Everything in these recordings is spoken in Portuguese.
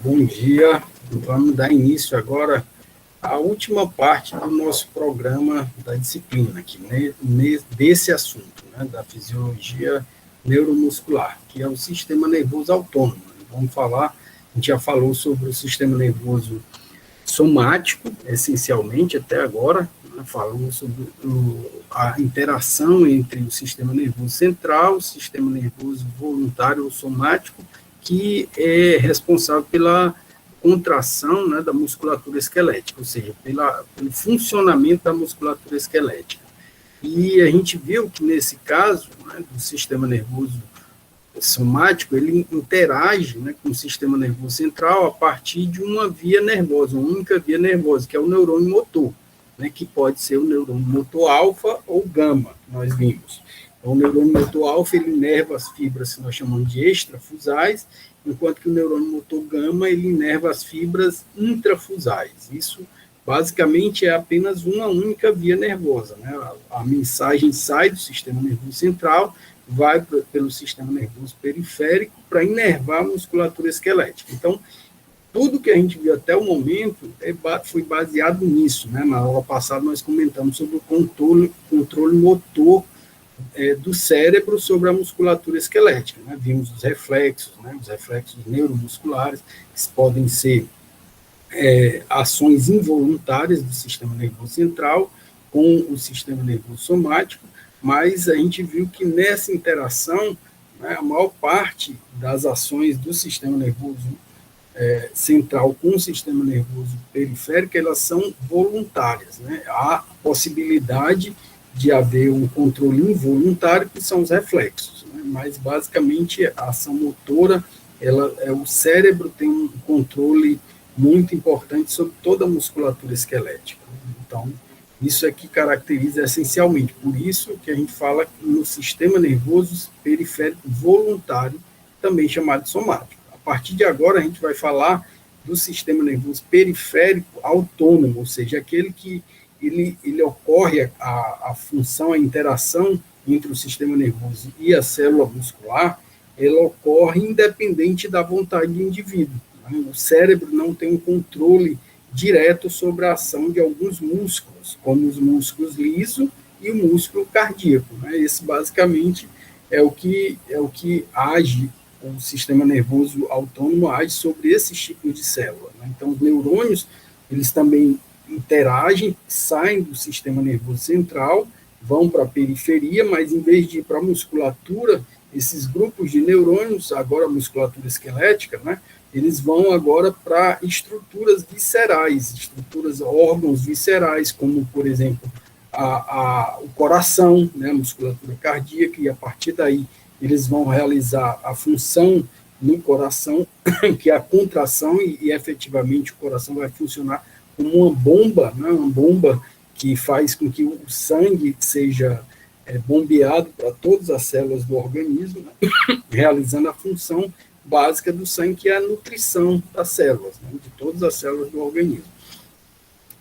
Bom dia, vamos dar início agora à última parte do nosso programa da disciplina, aqui, desse assunto, né, da fisiologia neuromuscular, que é o sistema nervoso autônomo. Vamos falar, a gente já falou sobre o sistema nervoso somático, essencialmente, até agora, né, falamos sobre a interação entre o sistema nervoso central, o sistema nervoso voluntário ou somático, que é responsável pela contração, né, da musculatura esquelética, ou seja, pelo funcionamento da musculatura esquelética. E a gente viu que, nesse caso, né, do sistema nervoso somático, ele interage, né, com o sistema nervoso central a partir de uma via nervosa, uma única via nervosa, que é o neurônio motor, né, que pode ser o neurônio motor alfa ou gama, nós vimos. Então, o neurônio motor alfa, ele inerva as fibras que nós chamamos de extrafusais, enquanto que o neurônio motor gama, ele inerva as fibras intrafusais. Isso, basicamente, é apenas uma única via nervosa, né? A mensagem sai do sistema nervoso central, vai pelo sistema nervoso periférico para inervar a musculatura esquelética. Então, tudo que a gente viu até o momento foi baseado nisso, né? Na aula passada nós comentamos sobre o controle motor do cérebro sobre a musculatura esquelética, né? Vimos os reflexos, né? Os reflexos neuromusculares, que podem ser ações involuntárias do sistema nervoso central com o sistema nervoso somático, mas a gente viu que nessa interação, né, a maior parte das ações do sistema nervoso central com o sistema nervoso periférico, elas são voluntárias, né? Há possibilidade de haver um controle involuntário, que são os reflexos, né? Mas, basicamente, a ação motora, o cérebro tem um controle muito importante sobre toda a musculatura esquelética. Então, isso é que caracteriza essencialmente, por isso que a gente fala no sistema nervoso periférico voluntário, também chamado de somático. A partir de agora, a gente vai falar do sistema nervoso periférico autônomo, ou seja, aquele que ele ocorre a função, a interação entre o sistema nervoso e a célula muscular, ela ocorre independente da vontade do indivíduo. Né? O cérebro não tem um controle direto sobre a ação de alguns músculos, como os músculos liso e o músculo cardíaco. Né? Esse, basicamente, é o que age, o sistema nervoso autônomo age sobre esses tipos de célula. Né? Então, os neurônios, eles também interagem, saem do sistema nervoso central, vão para a periferia, mas em vez de ir para a musculatura, esses grupos de neurônios, agora a musculatura esquelética, né, eles vão agora para estruturas viscerais, órgãos viscerais, como, por exemplo, o coração, né, a musculatura cardíaca, e a partir daí eles vão realizar a função no coração, que é a contração, e efetivamente o coração vai funcionar como uma bomba, né, uma bomba que faz com que o sangue seja bombeado para todas as células do organismo, né, realizando a função básica do sangue, que é a nutrição das células, né, de todas as células do organismo.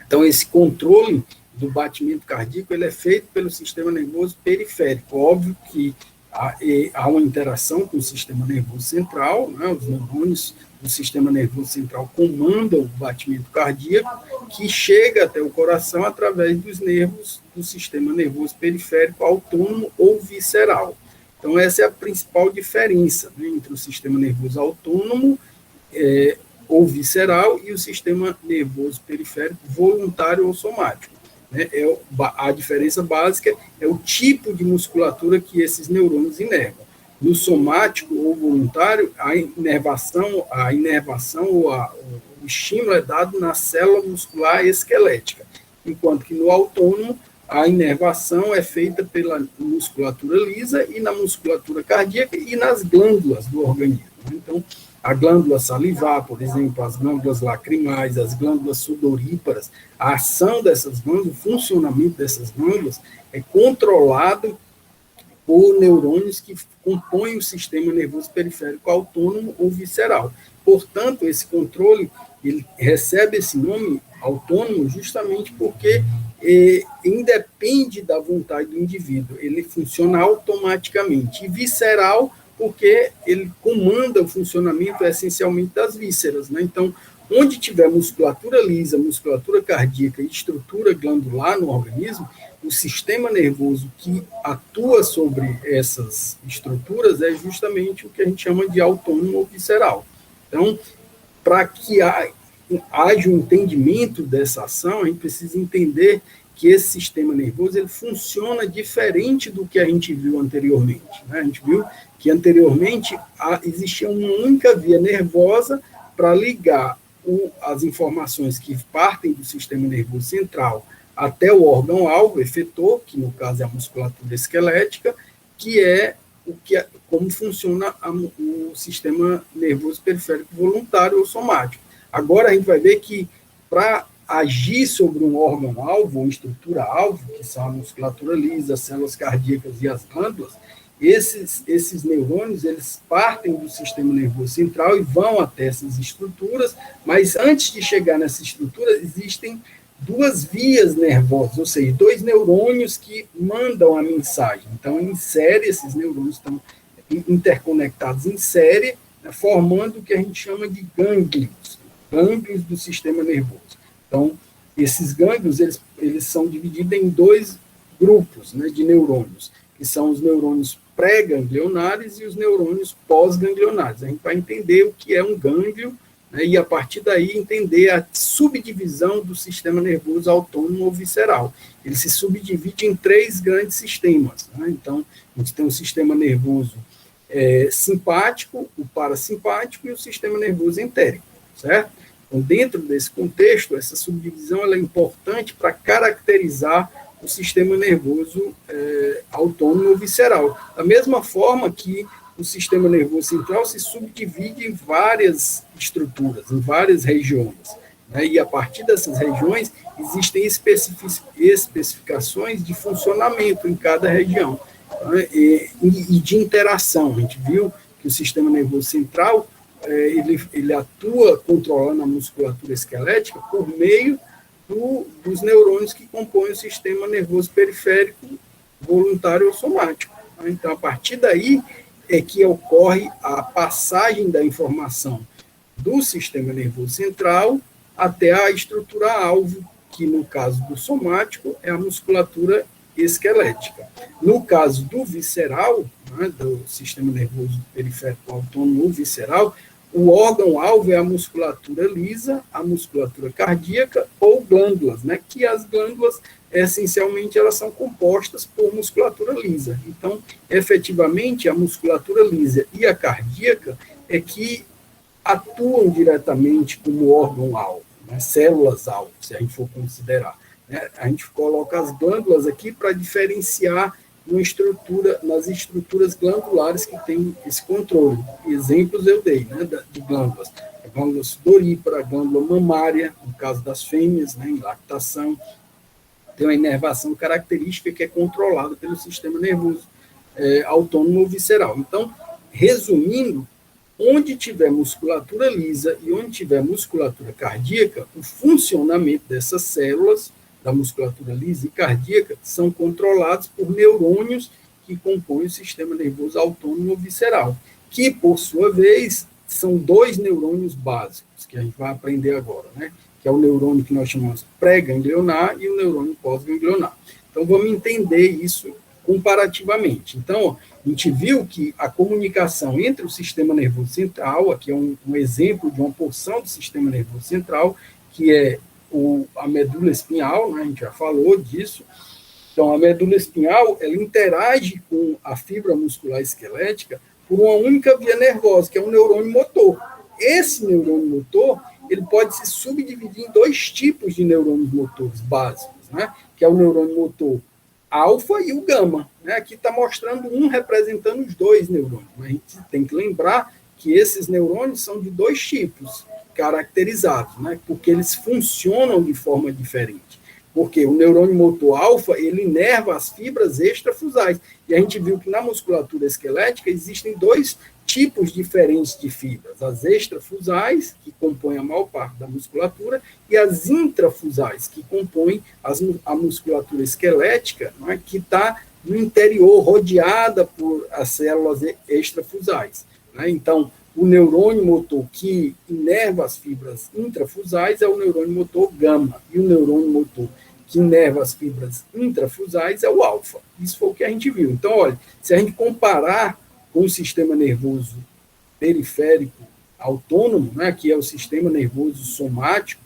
Então, esse controle do batimento cardíaco, ele é feito pelo sistema nervoso periférico. Óbvio que há uma interação com o sistema nervoso central, né, os neurônios do sistema nervoso central comandam o batimento cardíaco, que chega até o coração através dos nervos do sistema nervoso periférico autônomo ou visceral. Então, essa é a principal diferença, né, entre o sistema nervoso autônomo ou visceral e o sistema nervoso periférico voluntário ou somático. Né? A diferença básica é o tipo de musculatura que esses neurônios inervam. No somático ou voluntário, a inervação ou o estímulo é dado na célula muscular esquelética, enquanto que no autônomo, a inervação é feita pela musculatura lisa e na musculatura cardíaca e nas glândulas do organismo. Então, a glândula salivar, por exemplo, as glândulas lacrimais, as glândulas sudoríparas, a ação dessas glândulas, o funcionamento dessas glândulas é controlado por neurônios que compõem o sistema nervoso periférico autônomo ou visceral. Portanto, esse controle, ele recebe esse nome autônomo justamente porque independe da vontade do indivíduo, ele funciona automaticamente. E visceral, porque ele comanda o funcionamento essencialmente das vísceras, né? Então, onde tiver musculatura lisa, musculatura cardíaca e estrutura glandular no organismo, o sistema nervoso que atua sobre essas estruturas é justamente o que a gente chama de autônomo ou visceral. Então, para que haja um entendimento dessa ação, a gente precisa entender que esse sistema nervoso ele funciona diferente do que a gente viu anteriormente, né? A gente viu que anteriormente existia uma única via nervosa para ligar as informações que partem do sistema nervoso central até o órgão-alvo, efetor, que no caso é a musculatura esquelética, que é como funciona o sistema nervoso periférico voluntário ou somático. Agora a gente vai ver que para agir sobre um órgão-alvo, ou estrutura-alvo, que são a musculatura lisa, as células cardíacas e as glândulas, esses neurônios, eles partem do sistema nervoso central e vão até essas estruturas, mas antes de chegar nessa estrutura, existem duas vias nervosas, ou seja, dois neurônios que mandam a mensagem. Então, em série, esses neurônios estão interconectados em série, né, formando o que a gente chama de gânglios do sistema nervoso. Então, esses gânglios, eles são divididos em dois grupos, né, de neurônios, que são os neurônios pré-ganglionares e os neurônios pós-ganglionares. A gente vai entender o que é um gânglio, né, e, a partir daí, entender a subdivisão do sistema nervoso autônomo ou visceral. Ele se subdivide em três grandes sistemas, né? Então, a gente tem o sistema nervoso simpático, o parasimpático e o sistema nervoso entérico, certo? Então, dentro desse contexto, essa subdivisão ela é importante para caracterizar o sistema nervoso autônomo ou visceral. Da mesma forma que o sistema nervoso central se subdivide em várias estruturas, em várias regiões, né? E a partir dessas regiões existem especificações de funcionamento em cada região, né? E de interação. A gente viu que o sistema nervoso central ele atua controlando a musculatura esquelética por meio dos neurônios que compõem o sistema nervoso periférico voluntário ou somático. Então, a partir daí é que ocorre a passagem da informação do sistema nervoso central até a estrutura-alvo, que no caso do somático é a musculatura esquelética. No caso do visceral, né, do sistema nervoso periférico autônomo ou visceral, o órgão-alvo é a musculatura lisa, a musculatura cardíaca ou glândulas, né? Que as glândulas, essencialmente, elas são compostas por musculatura lisa. Então, efetivamente, a musculatura lisa e a cardíaca é que atuam diretamente como órgão-alvo, né? Células-alvo, se a gente for considerar, né? A gente coloca as glândulas aqui para diferenciar nas estruturas glandulares que tem esse controle. Exemplos eu dei, né, de glândulas. A glândula sudorípara, a glândula mamária, no caso das fêmeas, né, em lactação, tem uma inervação característica que é controlada pelo sistema nervoso autônomo ou visceral. Então, resumindo, onde tiver musculatura lisa e onde tiver musculatura cardíaca, o funcionamento dessas células da musculatura lisa e cardíaca são controlados por neurônios que compõem o sistema nervoso autônomo ou visceral, que, por sua vez, são dois neurônios básicos, que a gente vai aprender agora, né? Que é o neurônio que nós chamamos pré-ganglionar e o neurônio pós-ganglionar. Então, vamos entender isso comparativamente. Então, a gente viu que a comunicação entre o sistema nervoso central, aqui é um exemplo de uma porção do sistema nervoso central, que é a medula espinhal, né, a gente já falou disso. Então, a medula espinhal, ela interage com a fibra muscular esquelética por uma única via nervosa, que é o neurônio motor. Esse neurônio motor, ele pode se subdividir em dois tipos de neurônios motores básicos, né, que é o neurônio motor alfa e o gama, né. Aqui está mostrando um representando os dois neurônios, mas a gente tem que lembrar que esses neurônios são de dois tipos caracterizados, né, porque eles funcionam de forma diferente. Porque o neurônio motor alfa, ele inerva as fibras extrafusais. E a gente viu que na musculatura esquelética existem dois tipos diferentes de fibras. As extrafusais, que compõem a maior parte da musculatura, e as intrafusais, que compõem a musculatura esquelética, né, que está no interior, rodeada por as células extrafusais, né? Então, o neurônio motor que inerva as fibras intrafusais é o neurônio motor gama, e o neurônio motor que inerva as fibras intrafusais é o alfa. Isso foi o que a gente viu. Então, olha, se a gente comparar com o sistema nervoso periférico autônomo, né, que é o sistema nervoso somático,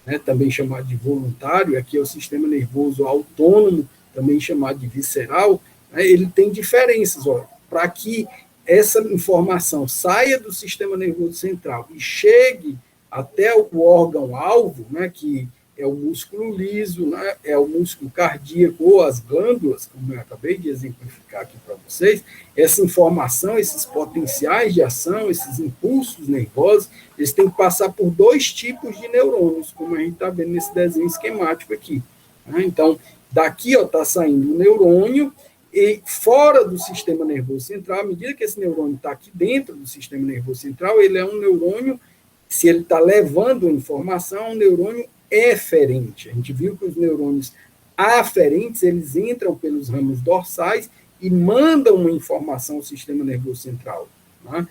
né, também chamado de voluntário, aqui é o sistema nervoso autônomo, também chamado de visceral, né, ele tem diferenças. Para que essa informação saia do sistema nervoso central e chegue até o órgão-alvo, né, que é o músculo liso, né, é o músculo cardíaco ou as glândulas, como eu acabei de exemplificar aqui para vocês, essa informação, esses potenciais de ação, esses impulsos nervosos, eles têm que passar por dois tipos de neurônios, como a gente está vendo nesse desenho esquemático aqui. Né? Então, daqui está saindo o neurônio, e fora do sistema nervoso central, à medida que esse neurônio está aqui dentro do sistema nervoso central, ele é um neurônio, se ele está levando informação, é um neurônio eferente. A gente viu que os neurônios aferentes, eles entram pelos ramos dorsais e mandam uma informação ao sistema nervoso central. Né?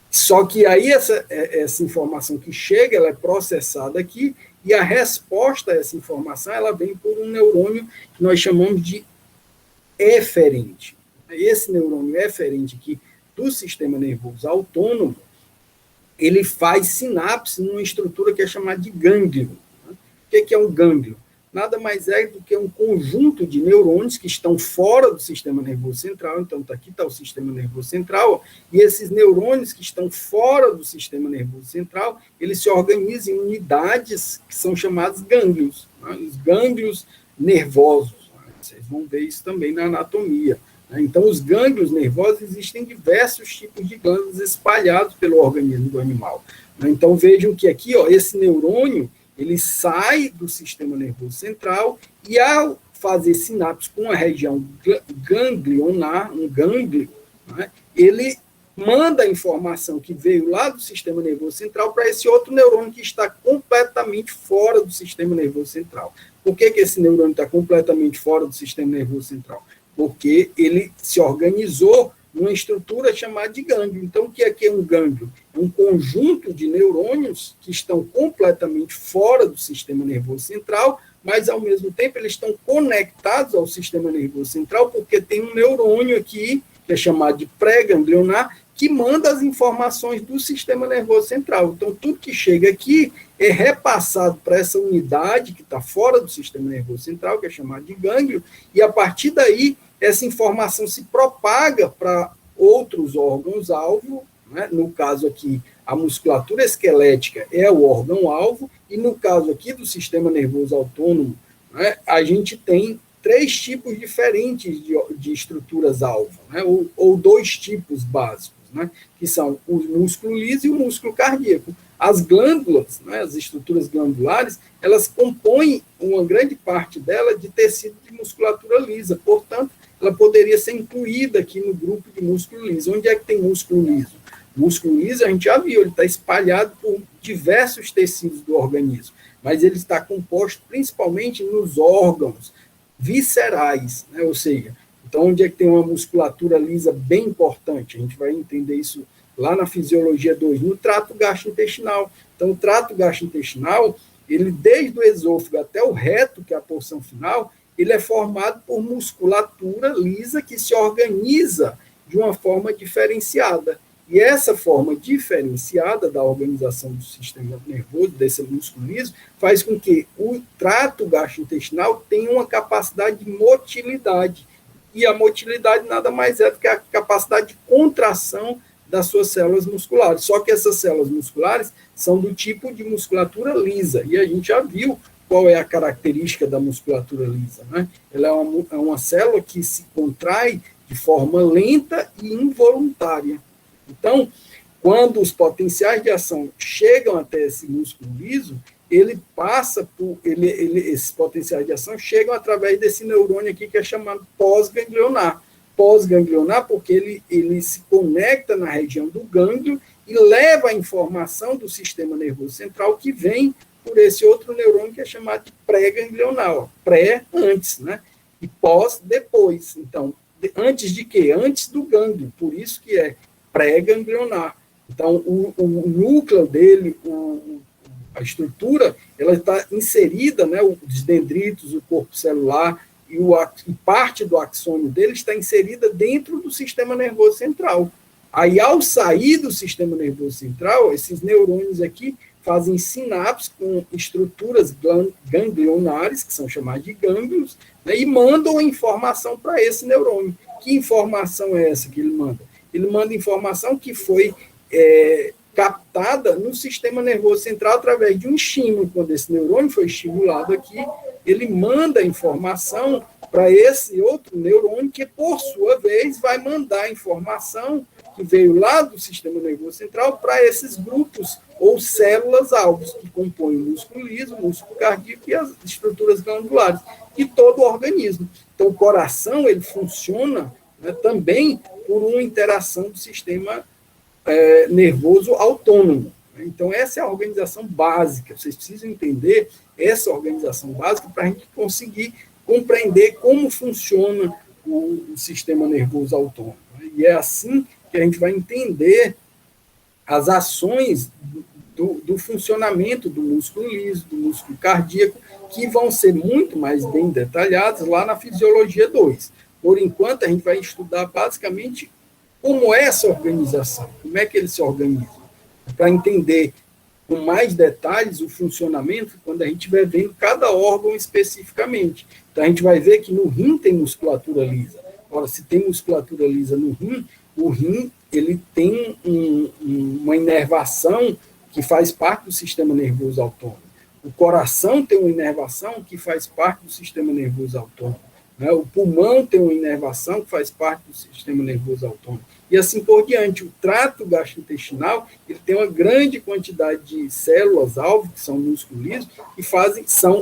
Só que aí essa informação que chega, ela é processada aqui, e a resposta a essa informação, ela vem por um neurônio que nós chamamos de eferente. Esse neurônio eferente aqui do sistema nervoso autônomo, ele faz sinapse numa estrutura que é chamada de gânglio. O que é um gânglio? Nada mais é do que um conjunto de neurônios que estão fora do sistema nervoso central. Então, aqui está o sistema nervoso central, e esses neurônios que estão fora do sistema nervoso central, eles se organizam em unidades que são chamadas gânglios, né? Os gânglios nervosos. Né? Vocês vão ver isso também na anatomia. Então, os gânglios nervosos, existem diversos tipos de glândulas espalhados pelo organismo do animal. Então, vejam que aqui, esse neurônio, ele sai do sistema nervoso central e, ao fazer sinapse com a região ganglionar, um gânglio, né, ele manda a informação que veio lá do sistema nervoso central para esse outro neurônio que está completamente fora do sistema nervoso central. Por que esse neurônio está completamente fora do sistema nervoso central? Porque ele se organizou numa estrutura chamada de gânglio. Então, o que é um gânglio? É um conjunto de neurônios que estão completamente fora do sistema nervoso central, mas, ao mesmo tempo, eles estão conectados ao sistema nervoso central, porque tem um neurônio aqui, que é chamado de pré-ganglionar, que manda as informações do sistema nervoso central. Então, tudo que chega aqui é repassado para essa unidade que está fora do sistema nervoso central, que é chamada de gânglio, e, a partir daí, essa informação se propaga para outros órgãos-alvo, né? No caso aqui, a musculatura esquelética é o órgão-alvo, e no caso aqui do sistema nervoso autônomo, né, a gente tem 3 tipos diferentes de estruturas-alvo, né? ou 2 tipos básicos, né? Que são o músculo liso e o músculo cardíaco. As glândulas, né, as estruturas glandulares, elas compõem uma grande parte dela de tecido de musculatura lisa, portanto, ela poderia ser incluída aqui no grupo de músculo liso. Onde é que tem músculo liso? Músculo liso, a gente já viu, ele está espalhado por diversos tecidos do organismo, mas ele está composto principalmente nos órgãos viscerais, né? Ou seja, então onde é que tem uma musculatura lisa bem importante? A gente vai entender isso lá na Fisiologia 2, no trato gastrointestinal. Então, o trato gastrointestinal, ele desde o esôfago até o reto, que é a porção final, ele é formado por musculatura lisa que se organiza de uma forma diferenciada. E essa forma diferenciada da organização do sistema nervoso, desse músculo liso, faz com que o trato gastrointestinal tenha uma capacidade de motilidade. E a motilidade nada mais é do que a capacidade de contração das suas células musculares. Só que essas células musculares são do tipo de musculatura lisa. E a gente já viu qual é a característica da musculatura lisa, né? Ela é uma célula que se contrai de forma lenta e involuntária. Então, quando os potenciais de ação chegam até esse músculo liso, ele passa por... esses potenciais de ação chegam através desse neurônio aqui que é chamado pós-ganglionar. Pós-ganglionar porque ele se conecta na região do gânglio e leva a informação do sistema nervoso central que vem por esse outro neurônio que é chamado de pré-ganglionar. Pré, antes, né? e pós-depois. Então, antes de quê? Antes do gânglio, por isso que é pré-ganglionar. Então, o núcleo dele, a estrutura, ela está inserida, né, os dendritos, o corpo celular e parte do axônio dele está inserida dentro do sistema nervoso central. Aí, ao sair do sistema nervoso central, esses neurônios aqui fazem sinapses com estruturas ganglionares, que são chamadas de gânglios, né, e mandam a informação para esse neurônio. Que informação é essa que ele manda? Ele manda informação que foi captada no sistema nervoso central através de um estímulo. Quando esse neurônio foi estimulado aqui, ele manda a informação para esse outro neurônio, que, por sua vez, vai mandar a informação que veio lá do sistema nervoso central para esses grupos ou células-alvos, que compõem o músculo liso, o músculo cardíaco e as estruturas glandulares, de todo o organismo. Então, o coração, ele funciona, né, também por uma interação do sistema nervoso autônomo. Então, essa é a organização básica. Vocês precisam entender essa organização básica para a gente conseguir compreender como funciona o sistema nervoso autônomo. E é assim que a gente vai entender as ações do funcionamento do músculo liso, do músculo cardíaco, que vão ser muito mais bem detalhadas lá na Fisiologia 2. Por enquanto, a gente vai estudar basicamente como é essa organização, como é que ele se organiza, para entender com mais detalhes o funcionamento quando a gente vai vendo cada órgão especificamente. Então, a gente vai ver que no rim tem musculatura lisa. Ora, se tem musculatura lisa no rim, o rim ele tem uma inervação que faz parte do sistema nervoso autônomo. O coração tem uma inervação que faz parte do sistema nervoso autônomo. Né? O pulmão tem uma inervação que faz parte do sistema nervoso autônomo. E assim por diante. O trato gastrointestinal ele tem uma grande quantidade de células-alvo, que são músculos lisos, que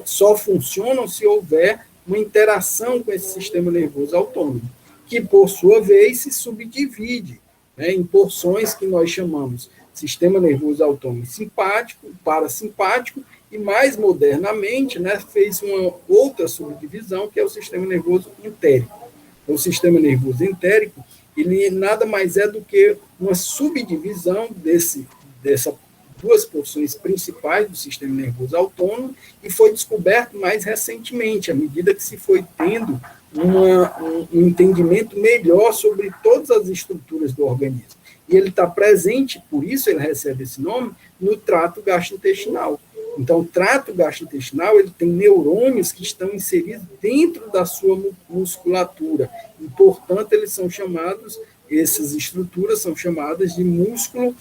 só funcionam se houver uma interação com esse sistema nervoso autônomo, que, por sua vez, se subdivide, né, em porções que nós chamamos sistema nervoso autônomo simpático, parasimpático, e mais modernamente, né, fez uma outra subdivisão, que é o sistema nervoso entérico. O sistema nervoso entérico, ele nada mais é do que uma subdivisão dessas duas porções principais do sistema nervoso autônomo, e foi descoberto mais recentemente, à medida que se foi tendo um entendimento melhor sobre todas as estruturas do organismo. E ele está presente, por isso ele recebe esse nome, no trato gastrointestinal. Então, o trato gastrointestinal ele tem neurônios que estão inseridos dentro da sua musculatura. E, portanto, essas estruturas são chamadas de músculo,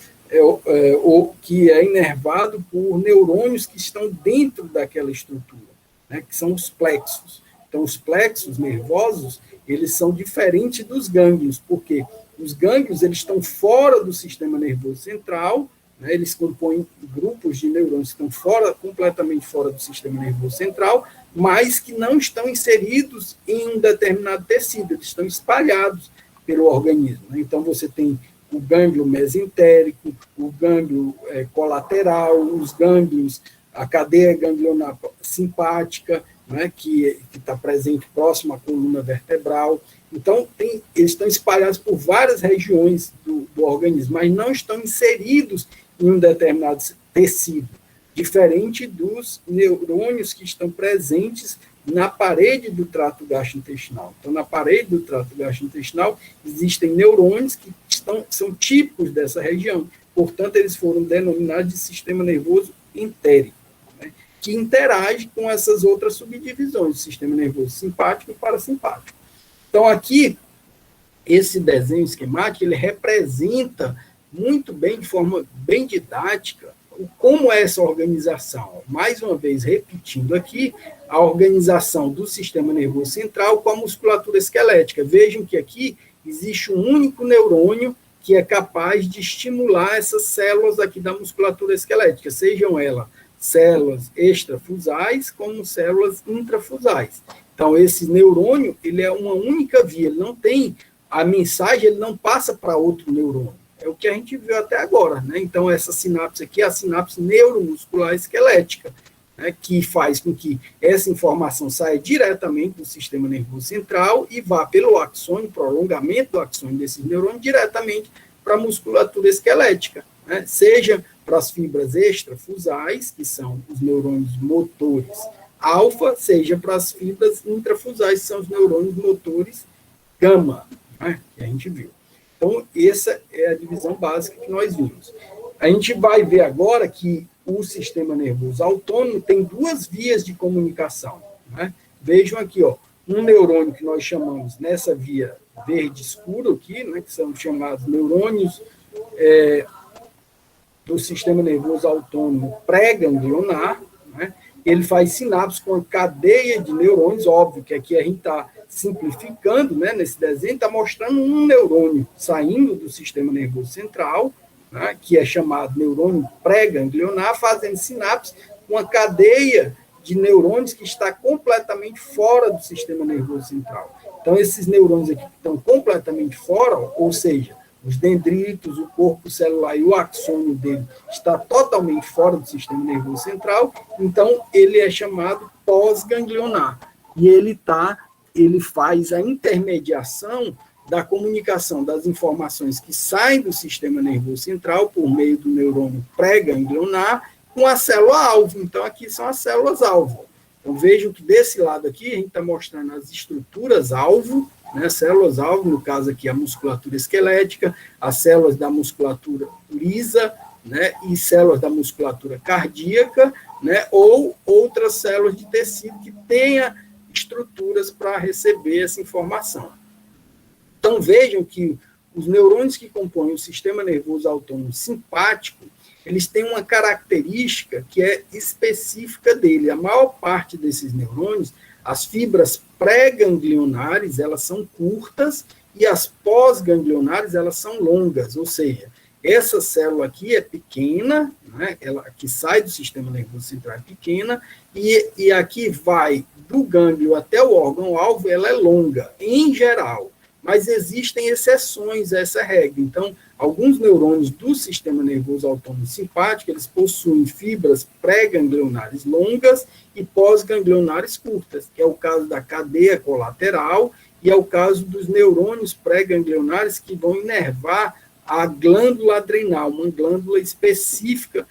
que é inervado por neurônios que estão dentro daquela estrutura, né, que são os plexos. Então, os plexos nervosos, eles são diferentes dos gânglios, porque os gânglios eles estão fora do sistema nervoso central, né, eles compõem grupos de neurônios que estão completamente fora do sistema nervoso central, mas que não estão inseridos em um determinado tecido, eles estão espalhados pelo organismo. Né? Então, você tem o gânglio mesentérico, o gânglio colateral, os gânglios, a cadeia ganglionar simpática, né, que está presente próximo à coluna vertebral. Então, eles estão espalhados por várias regiões do organismo, mas não estão inseridos em um determinado tecido, diferente dos neurônios que estão presentes na parede do trato gastrointestinal. Então, na parede do trato gastrointestinal, existem neurônios que são típicos dessa região. Portanto, eles foram denominados de sistema nervoso entérico, né, que interage com essas outras subdivisões, sistema nervoso simpático e parasimpático. Então, aqui, esse desenho esquemático, ele representa muito bem, de forma bem didática, como é essa organização. Mais uma vez, repetindo aqui, a organização do sistema nervoso central com a musculatura esquelética. Vejam que aqui existe um único neurônio que é capaz de estimular essas células aqui da musculatura esquelética, sejam elas células extrafusais como células intrafusais. Então, esse neurônio, ele é uma única via, ele não tem, a mensagem ele não passa para outro neurônio. É o que a gente viu até agora, né? Então, essa sinapse aqui é a sinapse neuromuscular esquelética. né, que faz com que essa informação saia diretamente do sistema nervoso central e vá pelo axônio, prolongamento do axônio desses neurônios, diretamente para a musculatura esquelética, né, seja para as fibras extrafusais, que são os neurônios motores alfa, seja para as fibras intrafusais, que são os neurônios motores gama, né, que a gente viu. Então, essa é a divisão básica que nós vimos. A gente vai ver agora que o sistema nervoso autônomo tem duas vias de comunicação, né? Vejam aqui, ó, um neurônio que nós chamamos nessa via verde escuro aqui, né, que são chamados neurônios do sistema nervoso autônomo pré-ganglionar, né? Ele faz sinapses com a cadeia de neurônios, óbvio que aqui a gente está simplificando, né, nesse desenho, está mostrando um neurônio saindo do sistema nervoso central, né, que é chamado neurônio pré-ganglionar, fazendo sinapse com uma cadeia de neurônios que está completamente fora do sistema nervoso central. Então, esses neurônios aqui que estão completamente fora, ou seja, os dendritos, o corpo celular e o axônio dele está totalmente fora do sistema nervoso central, então ele é chamado pós-ganglionar. E ele faz a intermediação da comunicação das informações que saem do sistema nervoso central por meio do neurônio pré-ganglionar com a célula-alvo. Então, aqui são as células-alvo. Então, vejam que desse lado aqui, a gente está mostrando as estruturas-alvo, né, células-alvo, no caso aqui a musculatura esquelética, as células da musculatura lisa, né, e células da musculatura cardíaca, né, ou outras células de tecido que tenha estruturas para receber essa informação. Então, vejam que os neurônios que compõem o sistema nervoso autônomo simpático, eles têm uma característica que é específica dele. A maior parte desses neurônios, as fibras pré-ganglionares, elas são curtas e as pós-ganglionares, elas são longas, ou seja, essa célula aqui é pequena, né, ela que sai do sistema nervoso central é pequena, e aqui vai do gânglio até o órgão-alvo, ela é longa, em geral. Mas existem exceções a essa regra. Então, alguns neurônios do sistema nervoso autônomo simpático, eles possuem fibras pré-ganglionares longas e pós-ganglionares curtas, que é o caso da cadeia colateral e é o caso dos neurônios pré-ganglionares que vão inervar a glândula adrenal, uma glândula específica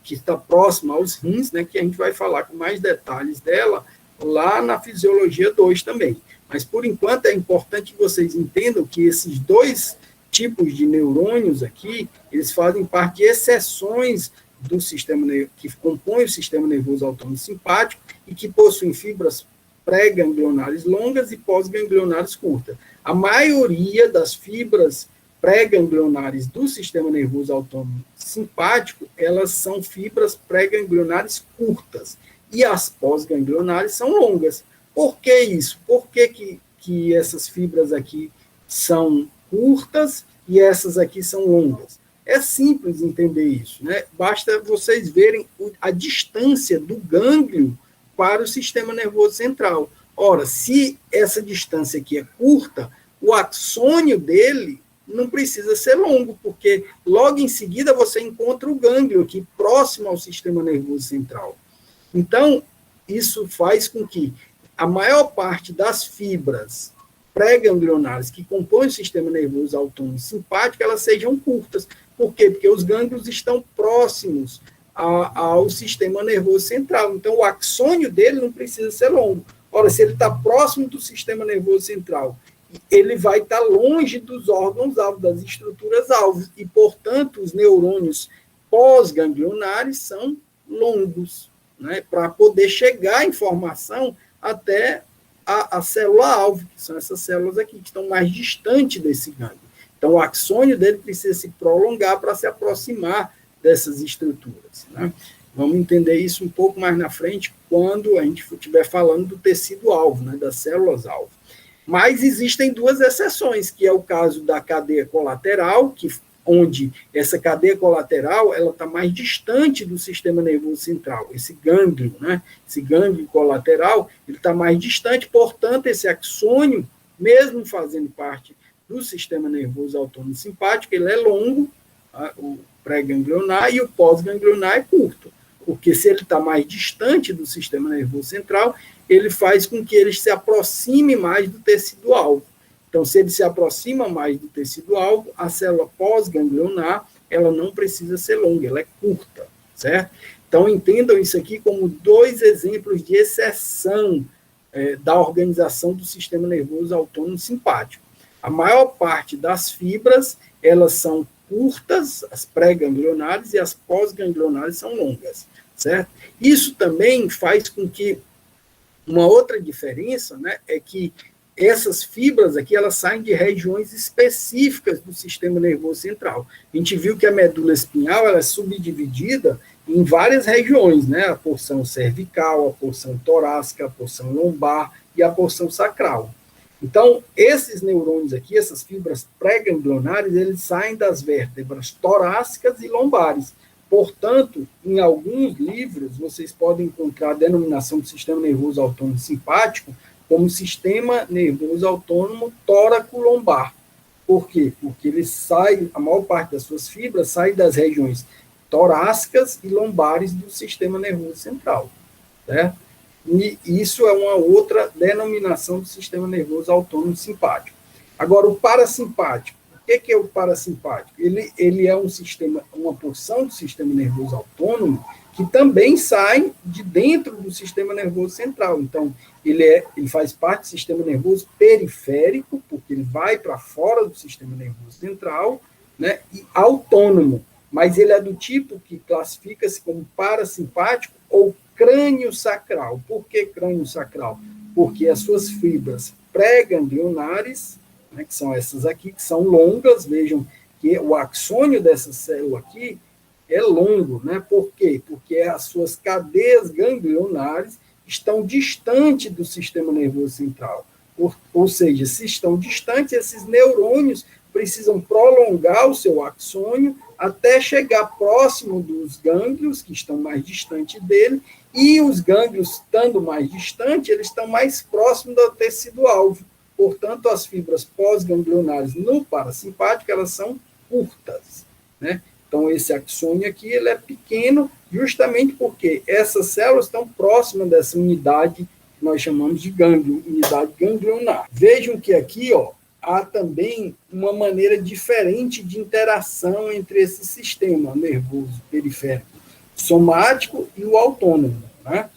que está próxima aos rins, né, que a gente vai falar com mais detalhes dela lá na Fisiologia 2 também. Mas, por enquanto, é importante que vocês entendam que esses dois tipos de neurônios aqui, eles fazem parte de exceções do sistema que compõem o sistema nervoso autônomo simpático e que possuem fibras pré-ganglionares longas e pós-ganglionares curtas. A maioria das fibras pré-ganglionares do sistema nervoso autônomo simpático, elas são fibras pré-ganglionares curtas e as pós-ganglionares são longas. Por que isso? Por que essas fibras aqui são curtas e essas aqui são longas? É simples entender isso, né? Basta vocês verem a distância do gânglio para o sistema nervoso central. Ora, se essa distância aqui é curta, o axônio dele não precisa ser longo, porque logo em seguida você encontra o gânglio aqui próximo ao sistema nervoso central. Então, isso faz com que a maior parte das fibras pré-ganglionares que compõem o sistema nervoso autônomo simpático, elas sejam curtas. Por quê? Porque os gânglios estão próximos ao sistema nervoso central. Então, o axônio dele não precisa ser longo. Ora, se ele está próximo do sistema nervoso central, ele vai estar longe dos órgãos-alvo, das estruturas-alvo, e, portanto, os neurônios pós-ganglionares são longos, né, para poder chegar a informação até a célula-alvo, que são essas células aqui, que estão mais distantes desse gânglio. Então, o axônio dele precisa se prolongar para se aproximar dessas estruturas, né? Vamos entender isso um pouco mais na frente, quando a gente estiver falando do tecido-alvo, né, das células-alvo. Mas existem duas exceções, que é o caso da cadeia colateral, onde essa cadeia colateral ela está mais distante do sistema nervoso central. Esse gânglio, né, esse gânglio colateral, ele está mais distante, portanto, esse axônio, mesmo fazendo parte do sistema nervoso autônomo simpático, ele é longo, tá, o pré-ganglionar, e o pós-ganglionar é curto. porque se ele está mais distante do sistema nervoso central, ele faz com que ele se aproxime mais do tecido-alvo. Então, se ele se aproxima mais do tecido-alvo, a célula pós-ganglionar, ela não precisa ser longa, ela é curta, certo? Então, entendam isso aqui como 2 exemplos de exceção da organização do sistema nervoso autônomo simpático. A maior parte das fibras, elas são curtas, as pré-ganglionares, e as pós-ganglionares são longas, certo? Isso também faz com que uma outra diferença, né, é que essas fibras aqui, elas saem de regiões específicas do sistema nervoso central. A gente viu que a medula espinhal, ela é subdividida em várias regiões, né? A porção cervical, a porção torácica, a porção lombar e a porção sacral. Então, esses neurônios aqui, essas fibras pré-ganglionares, eles saem das vértebras torácicas e lombares. Portanto, em alguns livros, vocês podem encontrar a denominação do sistema nervoso autônomo simpático como sistema nervoso autônomo tóraco-lombar. Por quê? Porque ele sai, a maior parte das suas fibras sai das regiões torácicas e lombares do sistema nervoso central, certo? E isso é uma outra denominação do sistema nervoso autônomo simpático. Agora, o parasimpático. O que é o parasimpático? Ele é um sistema, uma porção do sistema nervoso autônomo que também sai de dentro do sistema nervoso central. Então, ele faz parte do sistema nervoso periférico, porque ele vai para fora do sistema nervoso central, né, e autônomo, mas ele é do tipo que classifica-se como parasimpático ou crânio sacral. Por que crânio sacral? Porque as suas fibras pré-ganglionares, né, que são essas aqui, que são longas, vejam que o axônio dessa célula aqui é longo, né? Por quê? Porque as suas cadeias ganglionares estão distantes do sistema nervoso central. Ou seja, se estão distantes, esses neurônios precisam prolongar o seu axônio até chegar próximo dos gânglios, que estão mais distantes dele, e os gânglios, estando mais distantes, eles estão mais próximos do tecido-alvo. Portanto, as fibras pós-ganglionares no parasimpático, elas são curtas, né? Então, esse axônio aqui, ele é pequeno, justamente porque essas células estão próximas dessa unidade que nós chamamos de gânglio, unidade ganglionar. Vejam que aqui, ó, há também uma maneira diferente de interação entre esse sistema nervoso periférico somático e o autônomo, né?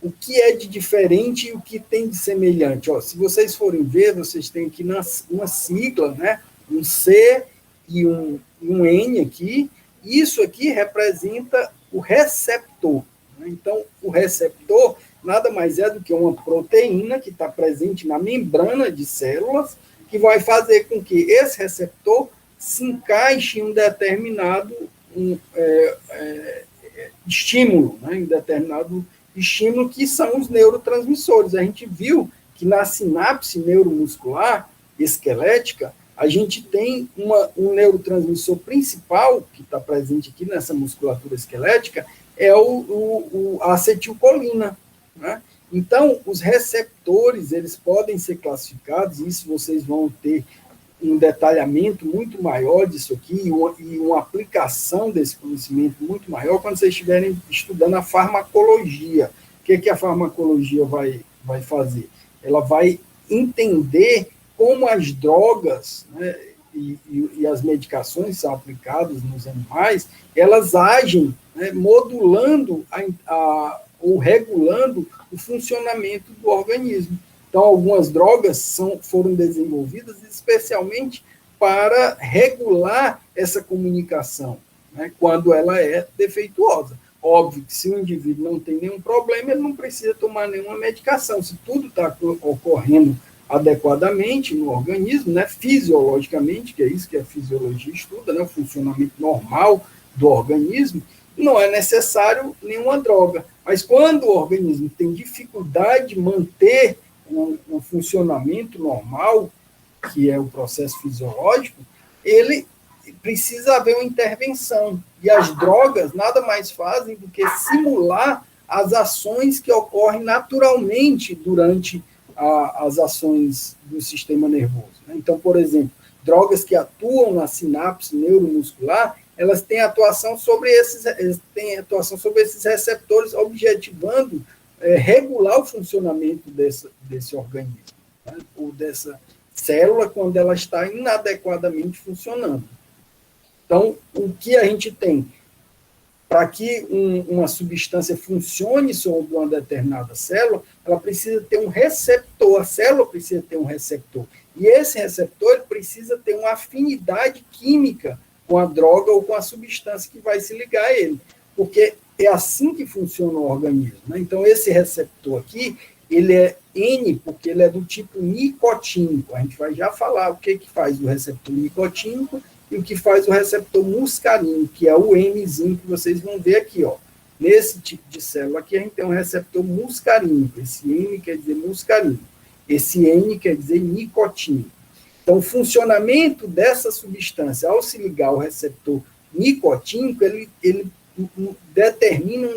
O que é de diferente e o que tem de semelhante? Ó, se vocês forem ver, vocês têm aqui uma sigla, né? Um C e um N aqui. Isso aqui representa o receptor, né? Então, o receptor nada mais é do que uma proteína que está presente na membrana de células, que vai fazer com que esse receptor se encaixe em um determinado estímulo, né? Em determinado estímulo, que são os neurotransmissores. A gente viu que na sinapse neuromuscular esquelética, a gente tem um neurotransmissor principal, que está presente aqui nessa musculatura esquelética, é a acetilcolina, né? Então, os receptores, eles podem ser classificados, e isso vocês vão ter um detalhamento muito maior disso aqui, e uma aplicação desse conhecimento muito maior quando vocês estiverem estudando a farmacologia. O que a farmacologia vai fazer? Ela vai entender como as drogas, né, e as medicações são aplicadas nos animais, elas agem, né, modulando ou regulando o funcionamento do organismo. Então, algumas drogas foram desenvolvidas especialmente para regular essa comunicação, né, quando ela é defeituosa. Óbvio que se o indivíduo não tem nenhum problema, ele não precisa tomar nenhuma medicação. Se tudo está ocorrendo adequadamente no organismo, né, fisiologicamente, que é isso que a fisiologia estuda, né, o funcionamento normal do organismo, não é necessário nenhuma droga. Mas quando o organismo tem dificuldade de manter o funcionamento normal, que é o processo fisiológico, ele precisa haver uma intervenção. E as drogas nada mais fazem do que simular as ações que ocorrem naturalmente durante as ações do sistema nervoso, né? Então, por exemplo, drogas que atuam na sinapse neuromuscular, elas têm atuação sobre esses receptores, objetivando regular o funcionamento desse organismo, né? Ou dessa célula, quando ela está inadequadamente funcionando. Então, o que a gente tem? Para que uma substância funcione sobre uma determinada célula, ela precisa ter um receptor, a célula precisa ter um receptor. E esse receptor ele precisa ter uma afinidade química com a droga ou com a substância que vai se ligar a ele, porque é assim que funciona o organismo, né? Então, esse receptor aqui, ele é N, porque ele é do tipo nicotínico. A gente vai já falar o que faz o receptor nicotínico e o que faz o receptor muscarínico, que é o Mzinho que vocês vão ver aqui, ó. Nesse tipo de célula aqui, a gente tem um receptor muscarínico. Esse M quer dizer muscarínico. Esse N quer dizer nicotínico. Então, o funcionamento dessa substância, ao se ligar ao receptor nicotínico, ele determina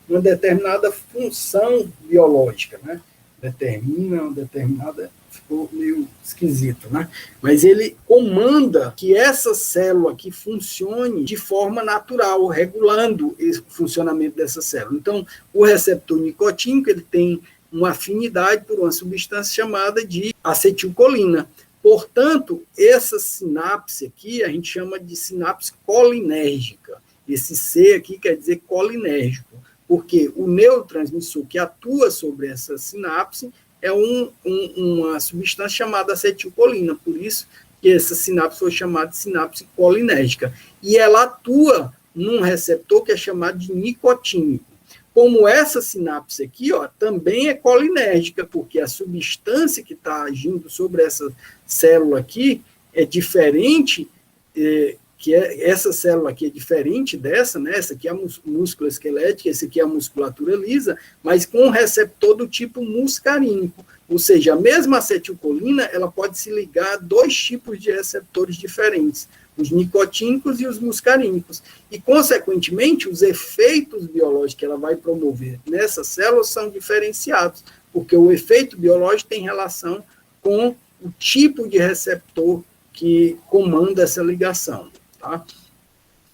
uma determinada função biológica, né? Determina uma determinada... Ficou meio esquisito, né? Mas ele comanda que essa célula aqui funcione de forma natural, regulando o funcionamento dessa célula. Então, o receptor nicotínico, ele tem uma afinidade por uma substância chamada de acetilcolina. Portanto, essa sinapse aqui, a gente chama de sinapse colinérgica. Esse C aqui quer dizer colinérgico, porque o neurotransmissor que atua sobre essa sinapse é uma substância chamada acetilcolina, por isso que essa sinapse foi chamada de sinapse colinérgica. E ela atua num receptor que é chamado de nicotínico. Como essa sinapse aqui, ó, também é colinérgica, porque a substância que está agindo sobre essa célula aqui é diferente, essa célula aqui é diferente dessa, né? Essa aqui é a múscula esquelética, essa aqui é a musculatura lisa, mas com um receptor do tipo muscarínico. Ou seja, a mesma acetilcolina, ela pode se ligar a dois tipos de receptores diferentes, os nicotínicos e os muscarínicos. E, consequentemente, os efeitos biológicos que ela vai promover nessas células são diferenciados, porque o efeito biológico tem relação com o tipo de receptor que comanda essa ligação. Tá?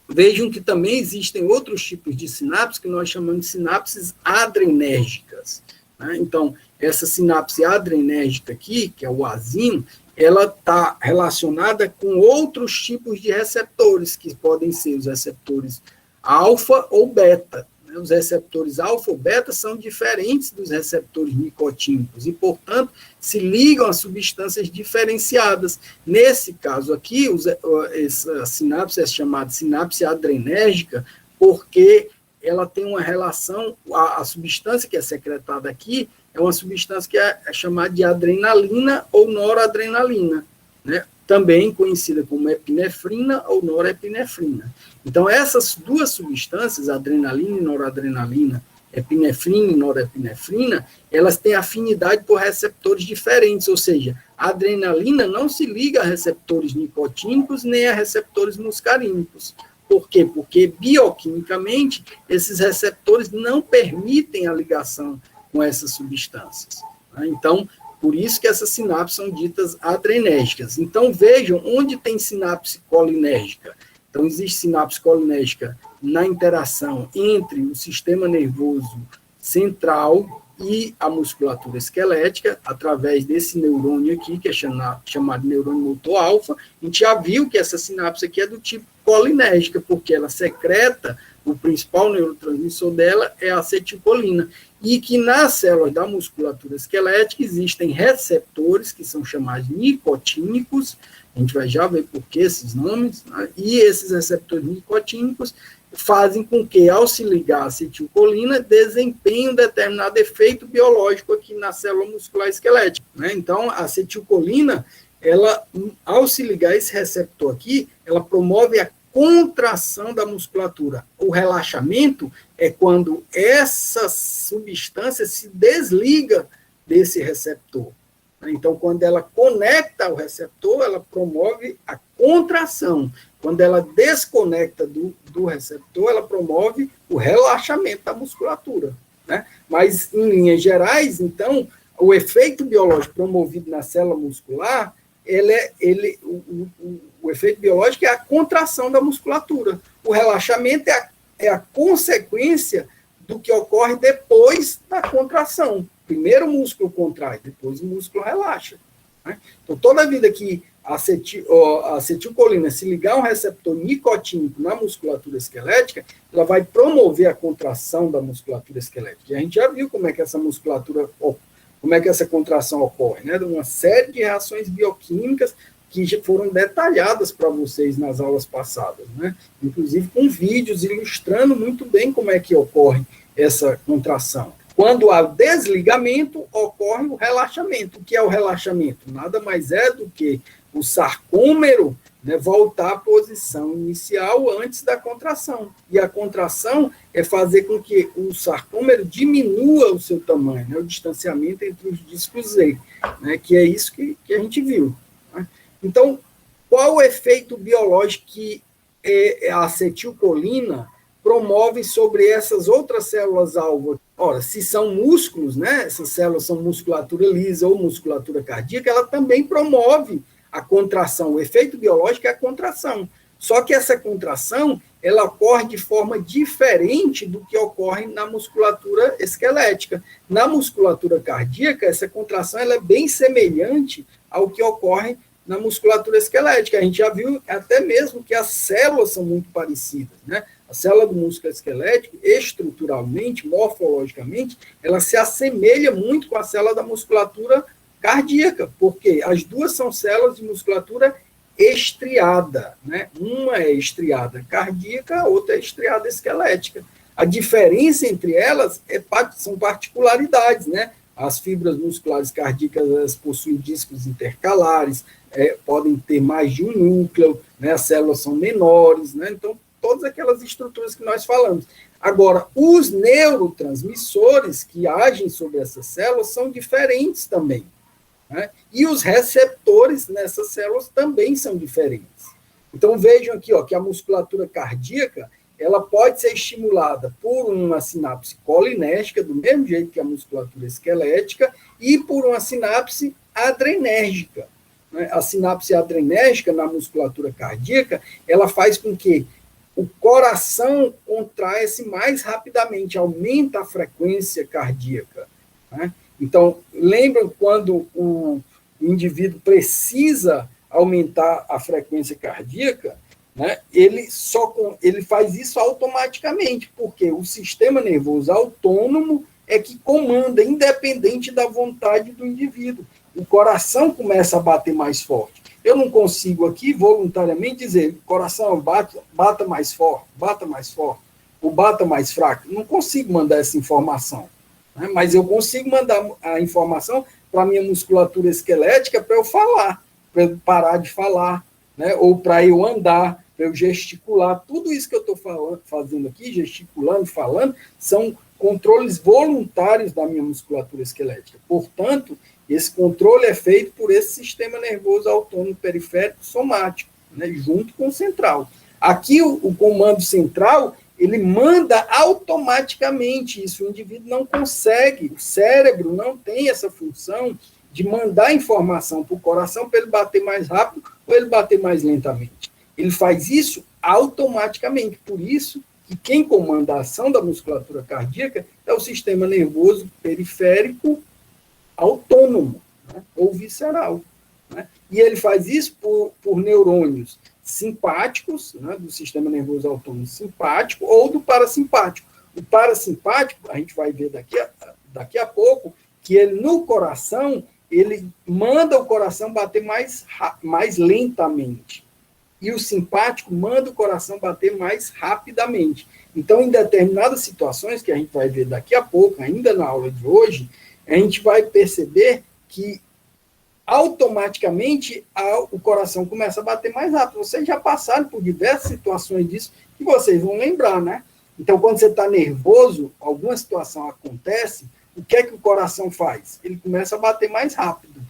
Vejam que também existem outros tipos de sinapses que nós chamamos de sinapses adrenérgicas, né? Então, essa sinapse adrenérgica aqui, que é o azino, ela está relacionada com outros tipos de receptores, que podem ser os receptores alfa ou beta. Os receptores alfa ou beta são diferentes dos receptores nicotínicos e, portanto, se ligam a substâncias diferenciadas. Nesse caso aqui, essa sinapse é chamada sinapse adrenérgica porque ela tem uma relação, a substância que é secretada aqui é uma substância que é chamada de adrenalina ou noradrenalina, né? Também conhecida como epinefrina ou norepinefrina. Então, essas duas substâncias, adrenalina e noradrenalina, epinefrina e norepinefrina, elas têm afinidade por receptores diferentes, ou seja, a adrenalina não se liga a receptores nicotínicos nem a receptores muscarínicos. Por quê? Porque, bioquimicamente, esses receptores não permitem a ligação com essas substâncias. Então, por isso que essas sinapses são ditas adrenérgicas. Então, vejam onde tem sinapse colinérgica. Então, existe sinapse colinérgica na interação entre o sistema nervoso central e a musculatura esquelética, através desse neurônio aqui, que é chamado de neurônio motor alfa. A gente já viu que essa sinapse aqui é do tipo colinérgica, porque ela secreta, o principal neurotransmissor dela é a acetilcolina, e que nas células da musculatura esquelética existem receptores que são chamados nicotínicos, a gente vai já ver por que esses nomes, né? E esses receptores nicotínicos fazem com que, ao se ligar à acetilcolina, desempenhe um determinado efeito biológico aqui na célula muscular esquelética, né? Então, a acetilcolina, ela, ao se ligar a esse receptor aqui, ela promove a contração da musculatura. O relaxamento é quando essa substância se desliga desse receptor. Então, quando ela conecta ao receptor, ela promove a contração. Quando ela desconecta do receptor, ela promove o relaxamento da musculatura, né? Mas, em linhas gerais, então, o efeito biológico promovido na célula muscular o efeito biológico é a contração da musculatura. O relaxamento é a consequência do que ocorre depois da contração. Primeiro o músculo contrai, depois o músculo relaxa. Né? Então, toda vida que a acetilcolina se ligar a um receptor nicotínico na musculatura esquelética, ela vai promover a contração da musculatura esquelética. E a gente já viu como é que essa contração ocorre, né? Uma série de reações bioquímicas que já foram detalhadas para vocês nas aulas passadas, né? Inclusive com vídeos ilustrando muito bem como é que ocorre essa contração. Quando há desligamento, ocorre o relaxamento. O que é o relaxamento? Nada mais é do que o sarcômero, né, voltar à posição inicial antes da contração. E a contração é fazer com que o sarcômero diminua o seu tamanho, né, o distanciamento entre os discos Z, né, que é isso que a gente viu. Né? Então, qual o efeito biológico que a acetilcolina promove sobre essas outras células-alvo? Ora, se são músculos, né, essas células são musculatura lisa ou musculatura cardíaca, ela também promove a contração. O efeito biológico é a contração. Só que essa contração, ela ocorre de forma diferente do que ocorre na musculatura esquelética. Na musculatura cardíaca, essa contração ela é bem semelhante ao que ocorre na musculatura esquelética. A gente já viu até mesmo que as células são muito parecidas, né? A célula do músculo esquelético, estruturalmente, morfologicamente, ela se assemelha muito com a célula da musculatura cardíaca, porque as duas são células de musculatura estriada, né? Uma é estriada cardíaca, a outra é estriada esquelética. A diferença entre elas são particularidades, né? As fibras musculares cardíacas elas possuem discos intercalares, podem ter mais de um núcleo, né? As células são menores, né? Então, todas aquelas estruturas que nós falamos. Agora, os neurotransmissores que agem sobre essas células são diferentes também. Né? E os receptores nessas células também são diferentes. Então, vejam aqui que a musculatura cardíaca ela pode ser estimulada por uma sinapse colinérgica, do mesmo jeito que a musculatura esquelética, e por uma sinapse adrenérgica. Né? A sinapse adrenérgica na musculatura cardíaca, ela faz com que o coração contraia-se mais rapidamente, aumenta a frequência cardíaca. Né? Então, lembram quando o indivíduo precisa aumentar a frequência cardíaca, né? Ele faz isso automaticamente, porque o sistema nervoso autônomo é que comanda, independente da vontade do indivíduo. O coração começa a bater mais forte. Eu não consigo aqui, voluntariamente, dizer, coração, bata mais forte, ou bata mais fraco. Não consigo mandar essa informação. Né? Mas eu consigo mandar a informação para a minha musculatura esquelética para eu falar, para eu parar de falar, né? Ou para eu andar, para eu gesticular. Tudo isso que eu estou fazendo aqui, gesticulando, falando, são controles voluntários da minha musculatura esquelética. Portanto, esse controle é feito por esse sistema nervoso autônomo periférico somático, né, junto com o central. Aqui, o comando central, ele manda automaticamente isso. O indivíduo não consegue, o cérebro não tem essa função de mandar informação para o coração para ele bater mais rápido ou ele bater mais lentamente. Ele faz isso automaticamente. Por isso que quem comanda a ação da musculatura cardíaca é o sistema nervoso periférico autônomo, né, ou visceral. Né? E ele faz isso por neurônios simpáticos, né, do sistema nervoso autônomo simpático, ou do parasimpático. O parasimpático, a gente vai ver daqui a pouco, que ele, no coração, ele manda o coração bater mais lentamente. E o simpático manda o coração bater mais rapidamente. Então, em determinadas situações, que a gente vai ver daqui a pouco, ainda na aula de hoje, a gente vai perceber que automaticamente o coração começa a bater mais rápido. Vocês já passaram por diversas situações disso que vocês vão lembrar, né? Então, quando você está nervoso, alguma situação acontece, o que é que o coração faz? Ele começa a bater mais rápido.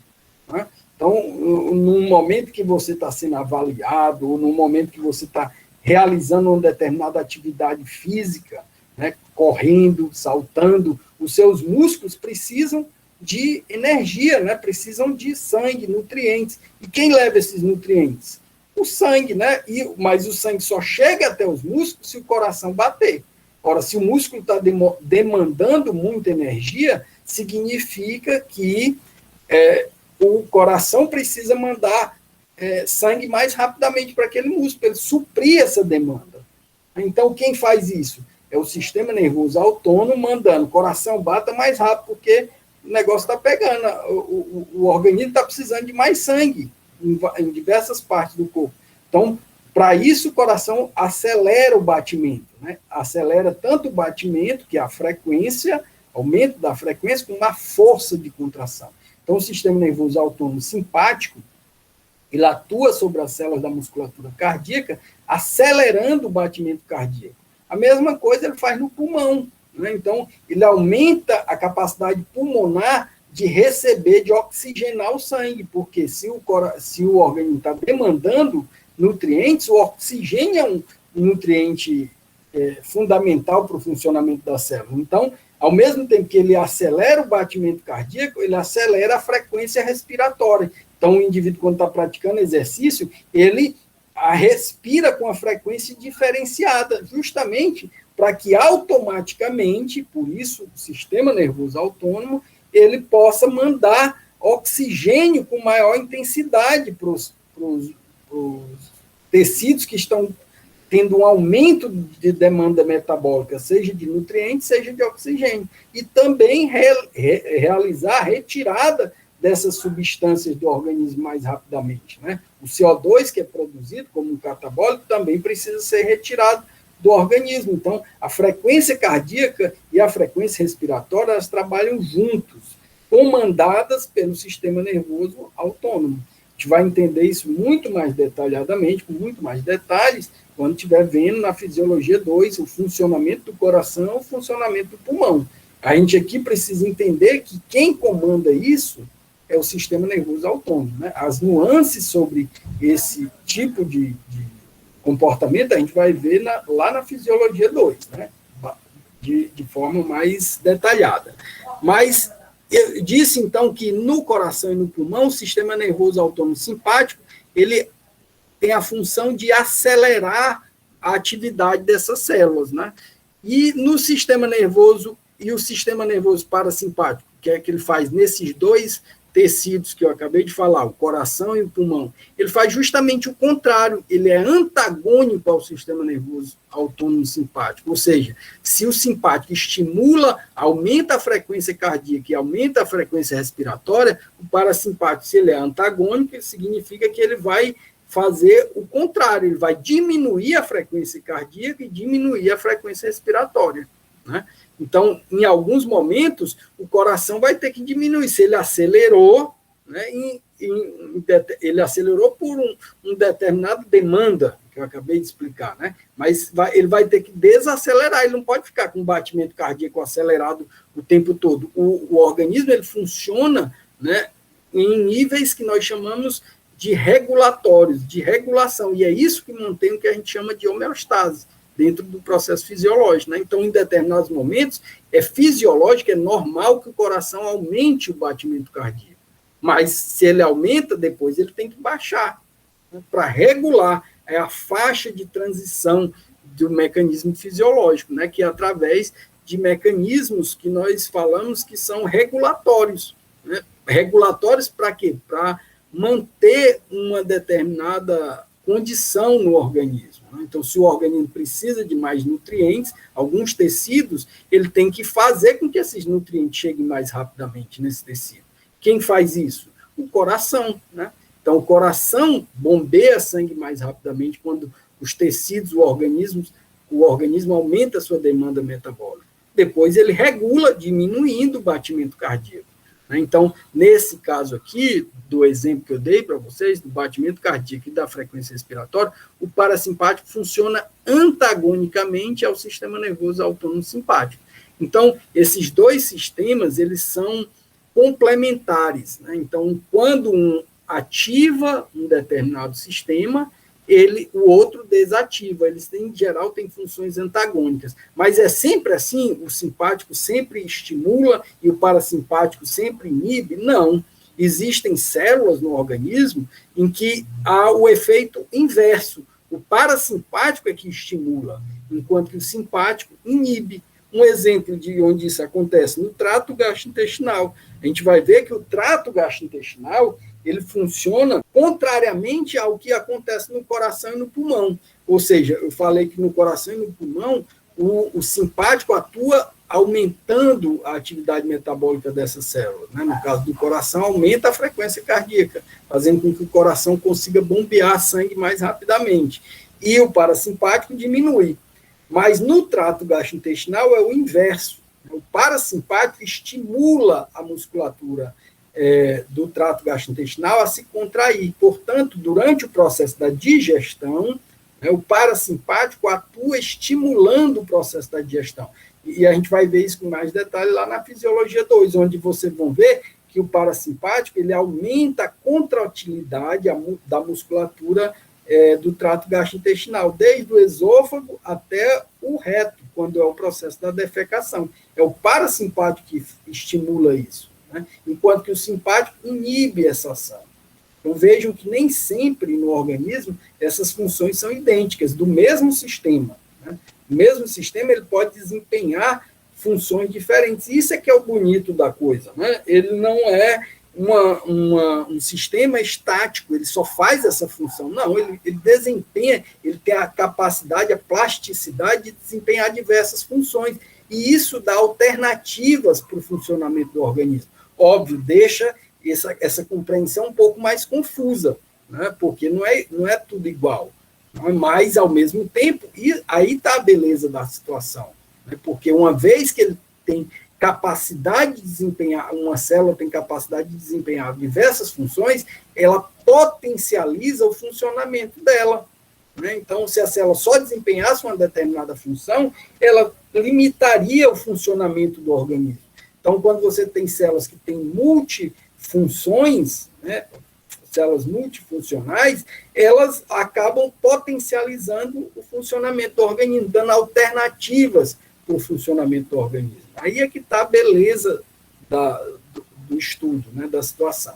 Né? Então, no momento que você está sendo avaliado, ou no momento que você está realizando uma determinada atividade física, né, correndo, saltando, os seus músculos precisam de energia, né? Precisam de sangue, nutrientes. E quem leva esses nutrientes? O sangue, né? Mas o sangue só chega até os músculos se o coração bater. Ora, se o músculo está demandando muita energia, significa que o coração precisa mandar sangue mais rapidamente para aquele músculo, para ele suprir essa demanda. Então, quem faz isso? É o sistema nervoso autônomo mandando o coração bata mais rápido, porque o negócio está pegando, o organismo está precisando de mais sangue em diversas partes do corpo. Então, para isso, o coração acelera o batimento, né? Acelera tanto o batimento, que é a frequência, aumento da frequência, como a força de contração. Então, o sistema nervoso autônomo simpático, ele atua sobre as células da musculatura cardíaca, acelerando o batimento cardíaco. A mesma coisa ele faz no pulmão, né? Então, ele aumenta a capacidade pulmonar de receber, de oxigenar o sangue, porque se o organismo está demandando nutrientes, o oxigênio é um nutriente fundamental para o funcionamento da célula. Então, ao mesmo tempo que ele acelera o batimento cardíaco, ele acelera a frequência respiratória. Então, o indivíduo, quando está praticando exercício, ele respira com a frequência diferenciada, justamente para que automaticamente, por isso o sistema nervoso autônomo, ele possa mandar oxigênio com maior intensidade para os tecidos que estão tendo um aumento de demanda metabólica, seja de nutrientes, seja de oxigênio. E também realizar a retirada dessas substâncias do organismo mais rapidamente, né? O CO2 que é produzido como um catabólico também precisa ser retirado do organismo. Então, a frequência cardíaca e a frequência respiratória, elas trabalham juntos, comandadas pelo sistema nervoso autônomo. A gente vai entender isso muito mais detalhadamente, com muito mais detalhes, quando estiver vendo na fisiologia 2 o funcionamento do coração, o funcionamento do pulmão. A gente aqui precisa entender que quem comanda isso é o sistema nervoso autônomo, né? As nuances sobre esse tipo de comportamento a gente vai ver lá na fisiologia 2, né? De forma mais detalhada. Mas eu disse, então, que no coração e no pulmão, o sistema nervoso autônomo simpático, ele tem a função de acelerar a atividade dessas células, né? E no sistema nervoso, e o sistema nervoso parasimpático, que é que ele faz nesses dois tecidos que eu acabei de falar, o coração e o pulmão, ele faz justamente o contrário, ele é antagônico ao sistema nervoso autônomo simpático, ou seja, se o simpático estimula, aumenta a frequência cardíaca e aumenta a frequência respiratória, o parasimpático, se ele é antagônico, significa que ele vai fazer o contrário, ele vai diminuir a frequência cardíaca e diminuir a frequência respiratória, né? Então, em alguns momentos, o coração vai ter que diminuir. Se ele acelerou, né, ele acelerou por um determinada demanda, que eu acabei de explicar, né? Mas ele vai ter que desacelerar, ele não pode ficar com um batimento cardíaco acelerado o tempo todo. O organismo ele funciona, né, em níveis que nós chamamos de regulatórios, de regulação, e é isso que mantém o que a gente chama de homeostase dentro do processo fisiológico, né? Então, em determinados momentos, é fisiológico, é normal que o coração aumente o batimento cardíaco, mas se ele aumenta, depois ele tem que baixar, né, para regular, é a faixa de transição do mecanismo fisiológico, né, que é através de mecanismos que nós falamos que são regulatórios, né? Regulatórios para quê? Para manter uma determinada condição no organismo. Então, se o organismo precisa de mais nutrientes, alguns tecidos, ele tem que fazer com que esses nutrientes cheguem mais rapidamente nesse tecido. Quem faz isso? O coração, né? Então, o coração bombeia sangue mais rapidamente quando os tecidos, o organismo aumenta a sua demanda metabólica. Depois, ele regula, diminuindo o batimento cardíaco. Então, nesse caso aqui, do exemplo que eu dei para vocês, do batimento cardíaco e da frequência respiratória, o parasimpático funciona antagonicamente ao sistema nervoso autônomo simpático. Então, esses dois sistemas, eles são complementares, né? Então, quando um ativa um determinado sistema, o outro desativa. Eles, em geral, têm funções antagônicas. Mas é sempre assim? O simpático sempre estimula e o parasimpático sempre inibe? Não. Existem células no organismo em que há o efeito inverso. O parasimpático é que estimula, enquanto que o simpático inibe. Um exemplo de onde isso acontece no trato gastrointestinal. A gente vai ver que o trato gastrointestinal ele funciona contrariamente ao que acontece no coração e no pulmão. Ou seja, eu falei que no coração e no pulmão, o simpático atua aumentando a atividade metabólica dessas células. Né? No caso do coração, aumenta a frequência cardíaca, fazendo com que o coração consiga bombear sangue mais rapidamente. E o parasimpático diminui. Mas no trato gastrointestinal é o inverso. O parasimpático estimula a musculatura do trato gastrointestinal a se contrair. Portanto, durante o processo da digestão, o parasimpático atua estimulando o processo da digestão. E a gente vai ver isso com mais detalhe lá na Fisiologia 2, onde vocês vão ver que o parasimpático ele aumenta a contratilidade da musculatura do trato gastrointestinal, desde o esôfago até o reto, quando é o processo da defecação. É o parasimpático que estimula isso, né? Enquanto que o simpático inibe essa ação. Então, vejam que nem sempre no organismo essas funções são idênticas, do mesmo sistema. Né? O mesmo sistema ele pode desempenhar funções diferentes. Isso é que é o bonito da coisa. Né? Ele não é um sistema estático, ele só faz essa função. Não, ele desempenha, ele tem a capacidade, a plasticidade de desempenhar diversas funções. E isso dá alternativas para o funcionamento do organismo. Óbvio, deixa essa compreensão um pouco mais confusa, né? Porque não é tudo igual, não é mais ao mesmo tempo, e aí está a beleza da situação, né? Porque uma vez que ele tem capacidade de desempenhar, uma célula tem capacidade de desempenhar diversas funções, ela potencializa o funcionamento dela, né? Então, se a célula só desempenhasse uma determinada função, ela limitaria o funcionamento do organismo. Então, quando você tem células que têm multifunções, né, células multifuncionais, elas acabam potencializando o funcionamento do organismo, dando alternativas para o funcionamento do organismo. Aí é que está a beleza do estudo, né, da situação.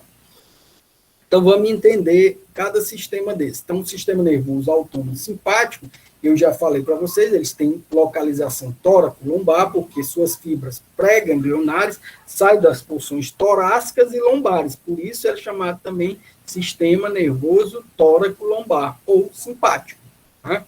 Então, vamos entender cada sistema desse. Então, o sistema nervoso autônomo simpático, eu já falei para vocês, eles têm localização tóraco-lombar, porque suas fibras pré-ganglionares saem das porções torácicas e lombares. Por isso, é chamado também sistema nervoso tóraco-lombar, ou simpático. Né?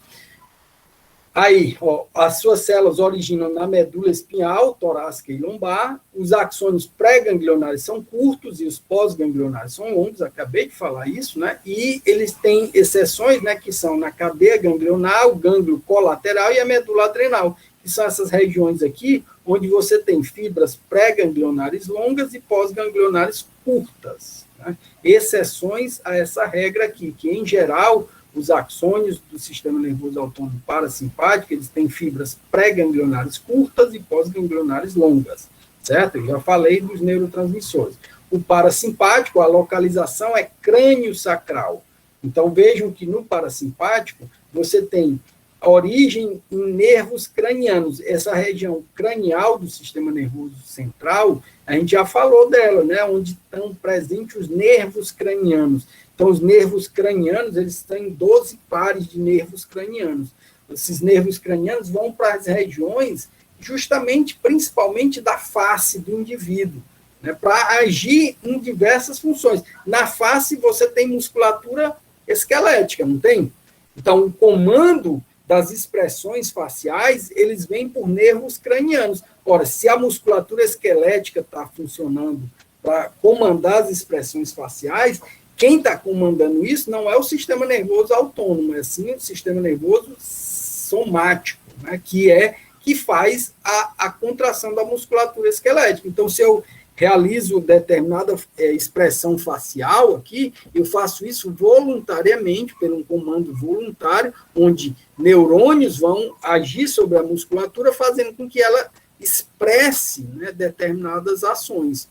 Aí, as suas células originam na medula espinhal, torácica e lombar, os axônios pré-ganglionares são curtos e os pós-ganglionares são longos, acabei de falar isso, né? E eles têm exceções, né, que são na cadeia ganglionar, o gânglio colateral e a medula adrenal, que são essas regiões aqui, onde você tem fibras pré-ganglionares longas e pós-ganglionares curtas. Né? Exceções a essa regra aqui, que em geral os axônios do sistema nervoso autônomo parasimpático, eles têm fibras pré-ganglionares curtas e pós-ganglionares longas, certo? Eu já falei dos neurotransmissores. O parasimpático, a localização é crânio-sacral. Então, vejam que no parasimpático, você tem origem em nervos cranianos. Essa região cranial do sistema nervoso central, a gente já falou dela, né? Onde estão presentes os nervos cranianos. Então, os nervos cranianos, eles têm 12 pares de nervos cranianos. Esses nervos cranianos vão para as regiões, justamente, principalmente da face do indivíduo, né, para agir em diversas funções. Na face, você tem musculatura esquelética, não tem? Então, o comando das expressões faciais, eles vêm por nervos cranianos. Ora, se a musculatura esquelética está funcionando para comandar as expressões faciais, quem está comandando isso não é o sistema nervoso autônomo, é sim o sistema nervoso somático, né, que faz a contração da musculatura esquelética. Então, se eu realizo determinada expressão facial aqui, eu faço isso voluntariamente, por um comando voluntário, onde neurônios vão agir sobre a musculatura, fazendo com que ela expresse, né, determinadas ações.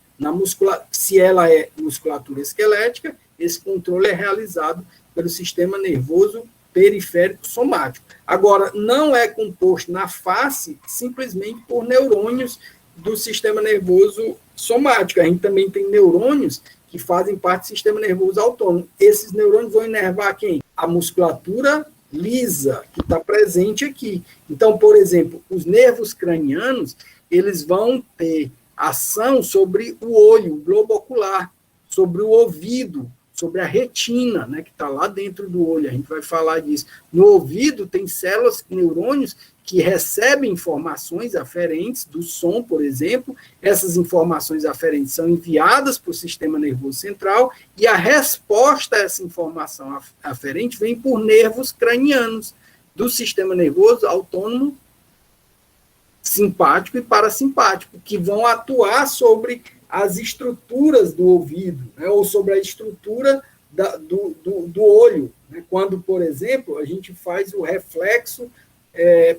Se ela é musculatura esquelética, esse controle é realizado pelo sistema nervoso periférico somático. Agora, não é composto na face simplesmente por neurônios do sistema nervoso somático. A gente também tem neurônios que fazem parte do sistema nervoso autônomo. Esses neurônios vão inervar quem? A musculatura lisa, que está presente aqui. Então, por exemplo, os nervos cranianos, eles vão ter ação sobre o olho, o globo ocular, sobre o ouvido, sobre a retina, né, que está lá dentro do olho, a gente vai falar disso. No ouvido tem células, neurônios, que recebem informações aferentes do som, por exemplo. Essas informações aferentes são enviadas para o sistema nervoso central e a resposta a essa informação aferente vem por nervos cranianos do sistema nervoso autônomo, simpático e parasimpático, que vão atuar sobre as estruturas do ouvido, né, ou sobre a estrutura do olho, né, quando, por exemplo, a gente faz o reflexo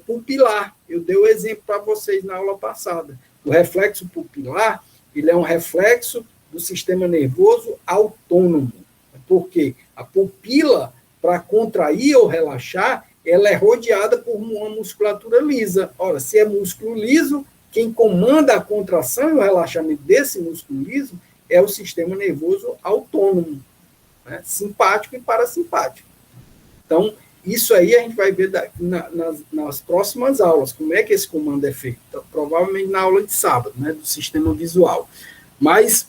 pupilar. Eu dei o exemplo para vocês na aula passada. O reflexo pupilar, ele é um reflexo do sistema nervoso autônomo, porque a pupila, para contrair ou relaxar, ela é rodeada por uma musculatura lisa. Ora, se é músculo liso, quem comanda a contração e o relaxamento desse músculo liso é o sistema nervoso autônomo, né, simpático e parasimpático. Então, isso aí a gente vai ver nas próximas aulas, como é que esse comando é feito. Então, provavelmente na aula de sábado, né, do sistema visual. Mas,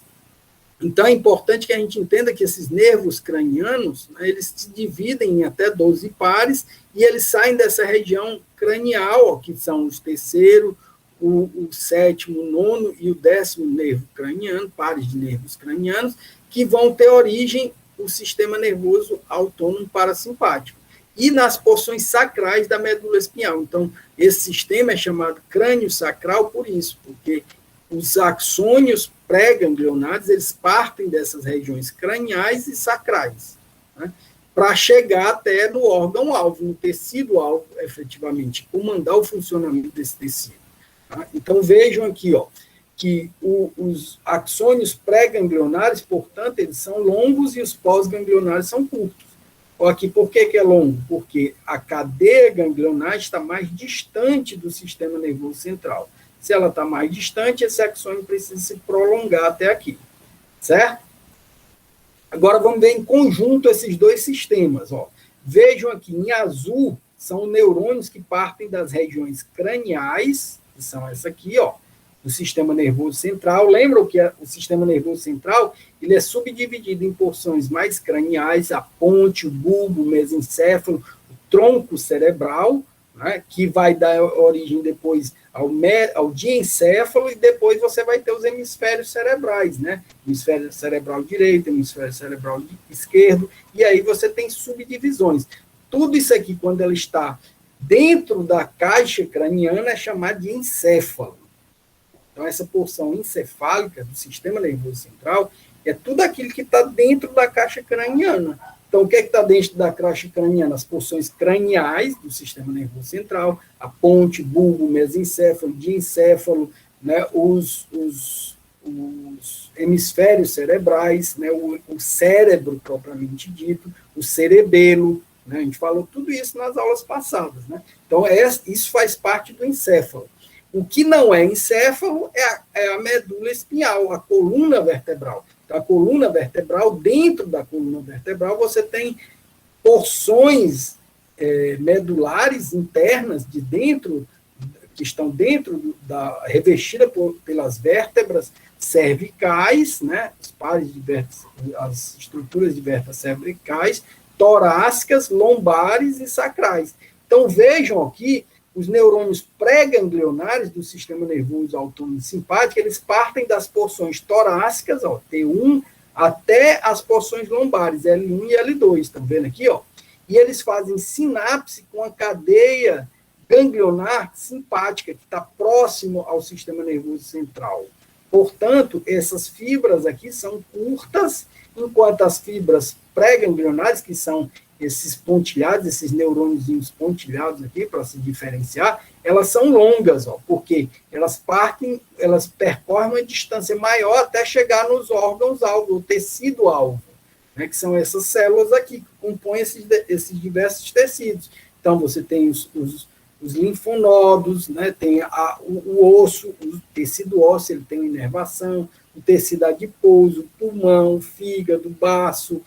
então é importante que a gente entenda que esses nervos cranianos, né, eles se dividem em até 12 pares, e eles saem dessa região cranial, ó, que são os terceiro, o sétimo, o nono e o 10º nervo craniano, pares de nervos cranianos, que vão ter origem no sistema nervoso autônomo parasimpático e nas porções sacrais da medula espinhal. Então, esse sistema é chamado crânio sacral por isso, porque os axônios pré-ganglionares, eles partem dessas regiões craniais e sacrais, né, para chegar até no órgão-alvo, no tecido-alvo, efetivamente, comandar o funcionamento desse tecido. Tá? Então, vejam aqui, ó, que os axônios pré-ganglionares, portanto, eles são longos e os pós-ganglionares são curtos. Aqui, por que é longo? Porque a cadeia ganglionar está mais distante do sistema nervoso central. Se ela está mais distante, esse axônio precisa se prolongar até aqui, certo? Agora vamos ver em conjunto esses dois sistemas. Ó. Vejam aqui, em azul, são neurônios que partem das regiões craniais, que são essa aqui, ó, do sistema nervoso central. Lembram que o sistema nervoso central ele é subdividido em porções mais craniais, a ponte, o bulbo, o mesencéfalo, o tronco cerebral, né, que vai dar origem depois ao diencéfalo, e depois você vai ter os hemisférios cerebrais, né? Hemisfério cerebral direito, hemisfério cerebral esquerdo, e aí você tem subdivisões. Tudo isso aqui, quando ela está dentro da caixa craniana, é chamado de encéfalo. Então, essa porção encefálica do sistema nervoso central é tudo aquilo que está dentro da caixa craniana. Então, o que é que está dentro da caixa craniana? As porções craniais do sistema nervoso central, a ponte, bulbo, mesencéfalo, diencéfalo, né, os hemisférios cerebrais, né, o cérebro propriamente dito, o cerebelo, né, a gente falou tudo isso nas aulas passadas. Né? Então, isso faz parte do encéfalo. O que não é encéfalo é a medula espinhal, a coluna vertebral. Então, a coluna vertebral, dentro da coluna vertebral, você tem porções medulares internas de dentro, que estão dentro revestida pelas vértebras cervicais, né, os pares de vértebras, as estruturas de vértebras cervicais, torácicas, lombares e sacrais. Então, vejam aqui, os neurônios pré-ganglionares do sistema nervoso autônomo simpático, eles partem das porções torácicas, ó, T1, até as porções lombares, L1 e L2, estão vendo aqui? Ó? E eles fazem sinapse com a cadeia ganglionar simpática, que está próximo ao sistema nervoso central. Portanto, essas fibras aqui são curtas, enquanto as fibras pré-ganglionares, que são esses pontilhados, esses neurônios pontilhados aqui, para se diferenciar, elas são longas, ó, porque elas percorrem uma distância maior até chegar nos órgãos-alvo, o tecido-alvo. né, que são essas células aqui, que compõem esses diversos tecidos. Então, você tem os linfonodos, né, tem o osso, o tecido ósseo, ele tem uma inervação, o tecido adiposo, o pulmão, o fígado, o baço,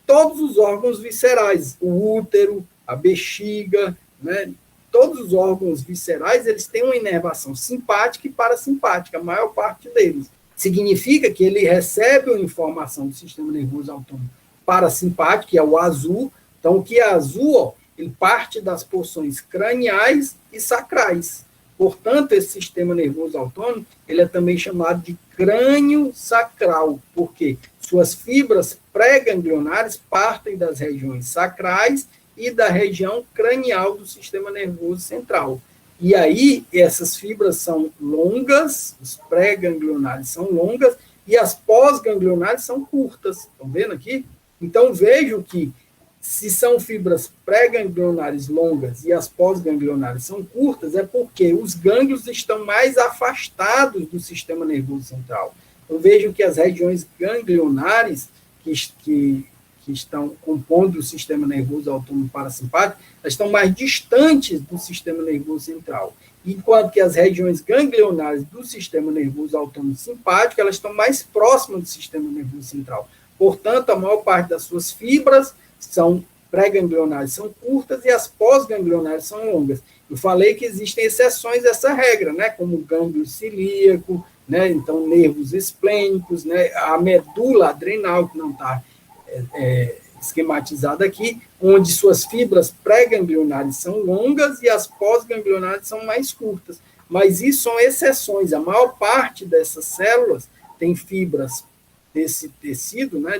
todos os órgãos viscerais, o útero, a bexiga, né, todos os órgãos viscerais, eles têm uma inervação simpática e parasimpática, a maior parte deles. Significa que ele recebe uma informação do sistema nervoso autônomo parasimpático, que é o azul. Então, o que é azul, ó, ele parte das porções craniais e sacrais. Portanto, esse sistema nervoso autônomo, ele é também chamado de crânio sacral, porque suas fibras pré-ganglionares partem das regiões sacrais e da região cranial do sistema nervoso central. E aí, essas fibras são longas, os pré-ganglionares são longas, e as pós-ganglionares são curtas. Estão vendo aqui? Então, vejam que, se são fibras pré-ganglionares longas e as pós-ganglionares são curtas, é porque os gânglios estão mais afastados do sistema nervoso central. Então, vejam que as regiões ganglionares, que estão compondo o sistema nervoso autônomo parasimpático, elas estão mais distantes do sistema nervoso central, enquanto que as regiões ganglionares do sistema nervoso autônomo simpático, elas estão mais próximas do sistema nervoso central. Portanto, a maior parte das suas fibras são pré-ganglionares, são curtas, e as pós-ganglionares são longas. Eu falei que existem exceções a essa regra, né, como o gânglio cilíaco, né, então nervos esplênicos, né, a medula adrenal, que não está esquematizada aqui, onde suas fibras pré-ganglionares são longas e as pós-ganglionares são mais curtas. Mas isso são exceções. A maior parte dessas células tem fibras desse tecido, né,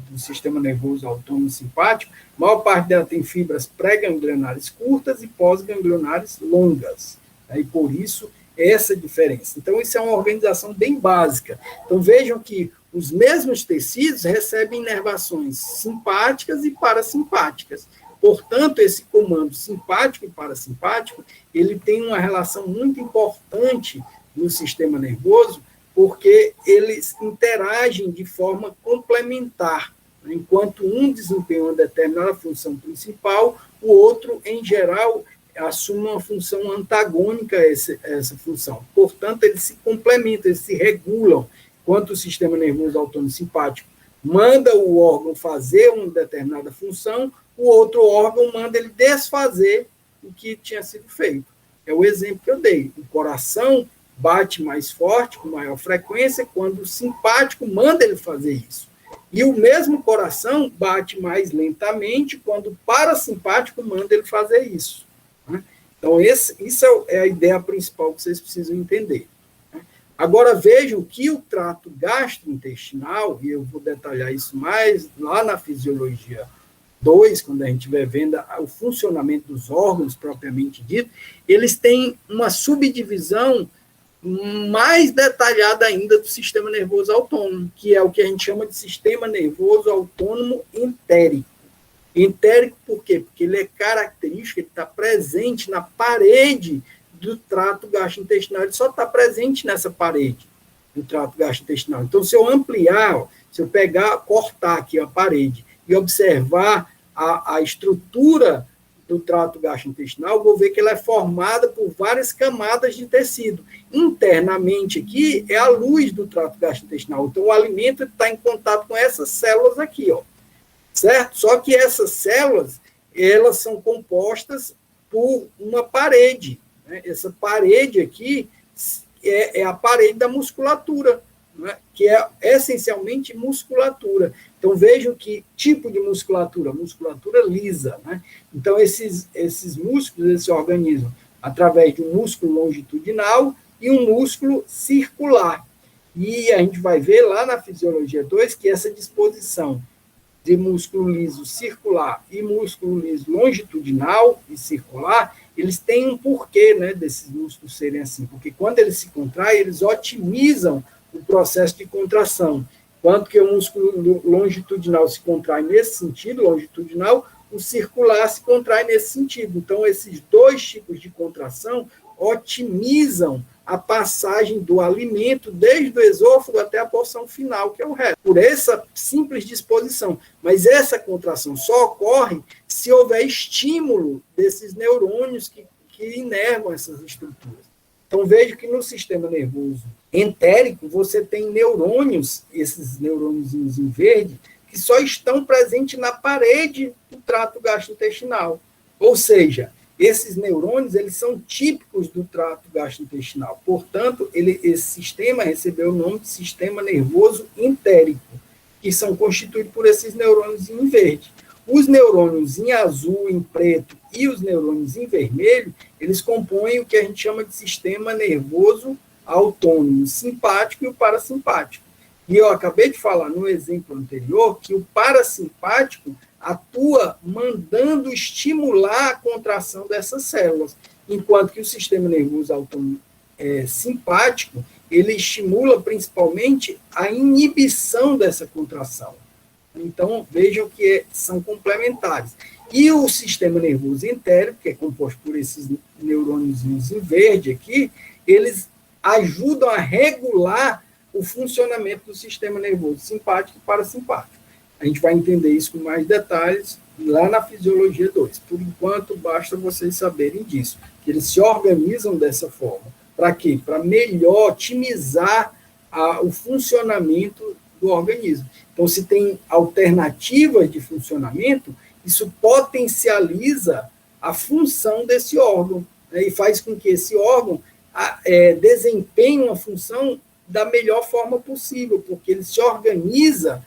do sistema nervoso autônomo simpático, a maior parte dela tem fibras pré-ganglionares curtas e pós-ganglionares longas. Né, e por isso, essa diferença. Então, isso é uma organização bem básica. Então, vejam que os mesmos tecidos recebem inervações simpáticas e parasimpáticas. Portanto, esse comando simpático e parasimpático, ele tem uma relação muito importante no sistema nervoso, porque eles interagem de forma complementar. Enquanto um desempenha uma determinada função principal, o outro, em geral, assume uma função antagônica a essa função. Portanto, eles se complementam, eles se regulam. Enquanto o sistema nervoso autônomo simpático manda o órgão fazer uma determinada função, o outro órgão manda ele desfazer o que tinha sido feito. É o exemplo que eu dei. O coração bate mais forte, com maior frequência, quando o simpático manda ele fazer isso. E o mesmo coração bate mais lentamente quando o parasimpático manda ele fazer isso. Né? Então, isso é a ideia principal que vocês precisam entender. Agora, vejam que o trato gastrointestinal, e eu vou detalhar isso mais lá na fisiologia 2, quando a gente estiver vendo o funcionamento dos órgãos propriamente dito, eles têm uma subdivisão mais detalhada ainda do sistema nervoso autônomo, que é o que a gente chama de sistema nervoso autônomo entérico. Entérico por quê? Porque ele é característico, ele está presente na parede do trato gastrointestinal, ele só está presente nessa parede do trato gastrointestinal. Então, se eu ampliar, se eu cortar aqui a parede e observar a estrutura do trato gastrointestinal, vou ver que ela é formada por várias camadas de tecido. Internamente aqui é a luz do trato gastrointestinal. Então, o alimento está em contato com essas células aqui, ó, certo? Só que essas células, elas são compostas por uma parede. Essa parede aqui é a parede da musculatura, né? Que é essencialmente musculatura. Então, vejam que tipo de musculatura? Musculatura lisa. Né? Então, esses músculos, esse organismo, através de um músculo longitudinal e um músculo circular. E a gente vai ver lá na fisiologia 2 que essa disposição de músculo liso circular e músculo liso longitudinal e circular, eles têm um porquê, né, desses músculos serem assim, porque quando eles se contraem, eles otimizam o processo de contração. Quanto que o músculo longitudinal se contrai nesse sentido, longitudinal, o circular se contrai nesse sentido. Então, esses dois tipos de contração otimizam a passagem do alimento desde o esôfago até a porção final, que é o reto, por essa simples disposição. Mas essa contração só ocorre se houver estímulo desses neurônios que inervam essas estruturas. Então, veja que no sistema nervoso entérico, você tem neurônios, esses neurônios em verde, que só estão presentes na parede do trato gastrointestinal. Ou seja, esses neurônios, eles são típicos do trato gastrointestinal. Portanto, esse sistema recebeu o nome de sistema nervoso entérico, que são constituídos por esses neurônios em verde. Os neurônios em azul, em preto e os neurônios em vermelho, eles compõem o que a gente chama de sistema nervoso autônomo, simpático e o parasimpático. E eu acabei de falar no exemplo anterior que o parasimpático atua mandando estimular a contração dessas células, enquanto que o sistema nervoso autônomo simpático, ele estimula principalmente a inibição dessa contração. Então, vejam que são complementares. E o sistema nervoso entérico, que é composto por esses neurônios em verde aqui, eles ajudam a regular o funcionamento do sistema nervoso simpático e parasimpático. A gente vai entender isso com mais detalhes lá na Fisiologia 2. Por enquanto, basta vocês saberem disso, que eles se organizam dessa forma. Para quê? Para melhor otimizar o funcionamento do organismo. Então, se tem alternativas de funcionamento, isso potencializa a função desse órgão, né, e faz com que esse órgão desempenhe uma função da melhor forma possível, porque ele se organiza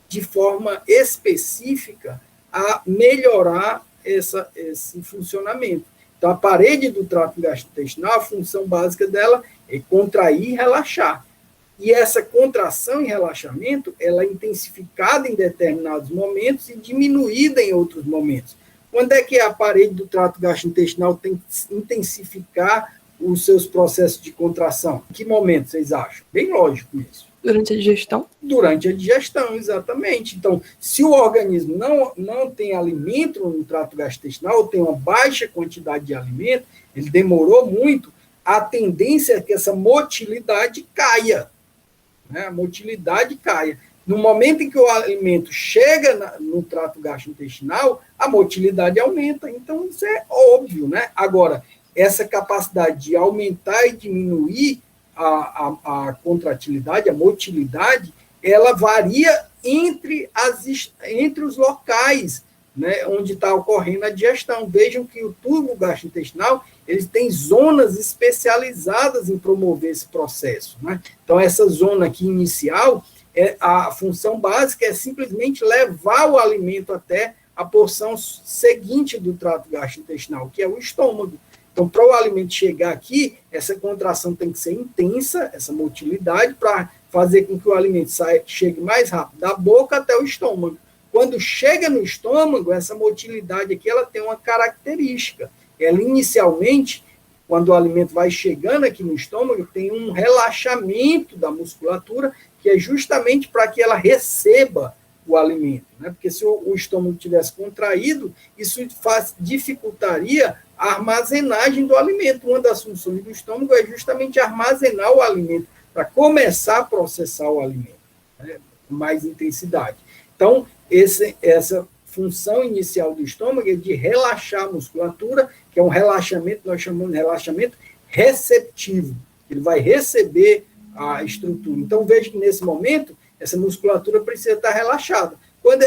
de forma específica a melhorar esse funcionamento. Então, a parede do trato gastrointestinal, a função básica dela é contrair e relaxar. E essa contração e relaxamento, ela é intensificada em determinados momentos e diminuída em outros momentos. Quando é que a parede do trato gastrointestinal tem que intensificar os seus processos de contração? Em que momento vocês acham? Bem lógico isso. Durante a digestão? Durante a digestão, exatamente. Então, se o organismo não tem alimento no trato gastrointestinal, ou tem uma baixa quantidade de alimento, ele demorou muito, a tendência é que essa motilidade caia. Né? A motilidade caia. No momento em que o alimento chega no trato gastrointestinal, a motilidade aumenta. Então, isso é óbvio, né? Agora, essa capacidade de aumentar e diminuir a contratilidade, a motilidade, ela varia entre os locais, né, onde está ocorrendo a digestão. Vejam que o tubo gastrointestinal, ele tem zonas especializadas em promover esse processo. Né? Então, essa zona aqui inicial, a função básica é simplesmente levar o alimento até a porção seguinte do trato gastrointestinal, que é o estômago. Então, para o alimento chegar aqui, essa contração tem que ser intensa, essa motilidade, para fazer com que o alimento chegue mais rápido da boca até o estômago. Quando chega no estômago, essa motilidade aqui, ela tem uma característica. Ela, inicialmente, quando o alimento vai chegando aqui no estômago, tem um relaxamento da musculatura, que é justamente para que ela receba o alimento. Né? Porque se o estômago tivesse contraído, isso dificultaria a armazenagem do alimento. Uma das funções do estômago é justamente armazenar o alimento, para começar a processar o alimento, né, com mais intensidade. Então, essa função inicial do estômago é de relaxar a musculatura, que é um relaxamento, nós chamamos de relaxamento receptivo. Ele vai receber a estrutura. Então, veja que nesse momento, essa musculatura precisa estar relaxada.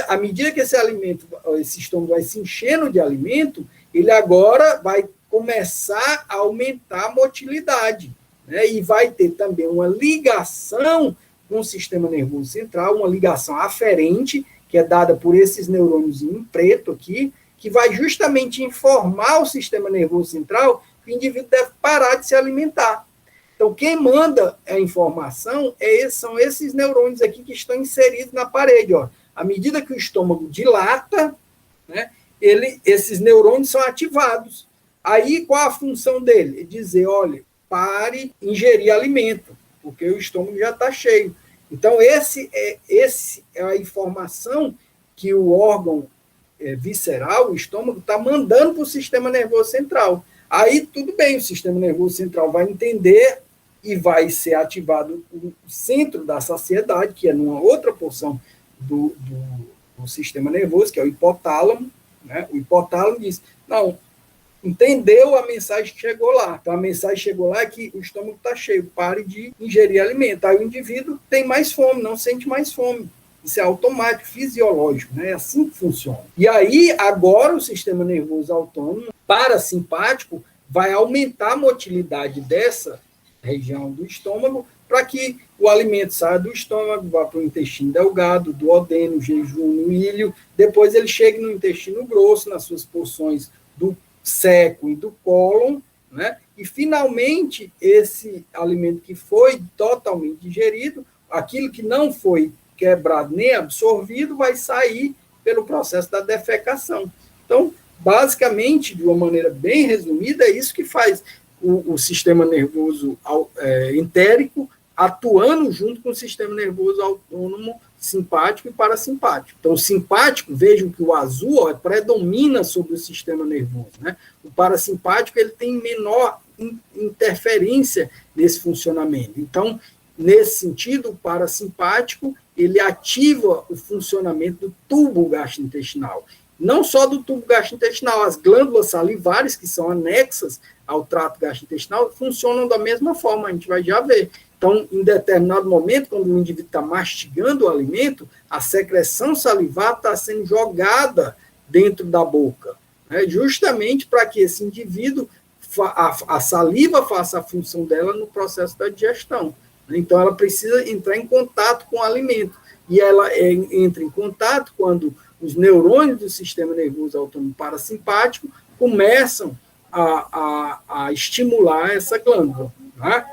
À medida que esse estômago vai se enchendo de alimento, ele agora vai começar a aumentar a motilidade, né? E vai ter também uma ligação com o sistema nervoso central, uma ligação aferente, que é dada por esses neurônios em preto aqui, que vai justamente informar o sistema nervoso central que o indivíduo deve parar de se alimentar. Então, quem manda a informação são esses neurônios aqui que estão inseridos na parede. Ó. À medida que o estômago dilata, né, esses neurônios são ativados. Aí, qual a função dele? É dizer, olha, pare de ingerir alimento, porque o estômago já está cheio. Então, esse é a informação que o órgão visceral, o estômago, está mandando para o sistema nervoso central. Aí, tudo bem, o sistema nervoso central vai entender e vai ser ativado o centro da saciedade, que é numa outra porção do sistema nervoso, que é o hipotálamo, né? O hipotálamo diz, não, entendeu a mensagem que chegou lá. Então, a mensagem chegou lá é que o estômago está cheio, pare de ingerir alimento. Aí o indivíduo tem mais fome, não sente mais fome. Isso é automático, fisiológico, né? É assim que funciona. E aí, agora, o sistema nervoso autônomo, parasimpático, vai aumentar a motilidade dessa região do estômago para que o alimento saia do estômago, vá para o intestino delgado, duodeno, jejum, ilho, depois ele chegue no intestino grosso, nas suas porções do seco e do cólon, né? E, finalmente, esse alimento que foi totalmente digerido, aquilo que não foi quebrado nem absorvido, vai sair pelo processo da defecação. Então, basicamente, de uma maneira bem resumida, é isso que faz o sistema nervoso entérico atuando junto com o sistema nervoso autônomo simpático e parasimpático. Então, o simpático, vejam que o azul predomina sobre o sistema nervoso, né? O parasimpático ele tem menor interferência nesse funcionamento. Então, nesse sentido, o parasimpático ele ativa o funcionamento do tubo gastrointestinal. Não só do tubo gastrointestinal, as glândulas salivares, que são anexas ao trato gastrointestinal, funcionam da mesma forma, a gente vai já ver. Então, em determinado momento, quando o indivíduo está mastigando o alimento, a secreção salivar está sendo jogada dentro da boca, né, justamente para que esse indivíduo, a saliva faça a função dela no processo da digestão. Então, ela precisa entrar em contato com o alimento. E ela entra em contato quando os neurônios do sistema nervoso autônomo parasimpático começam a estimular essa glândula. Né?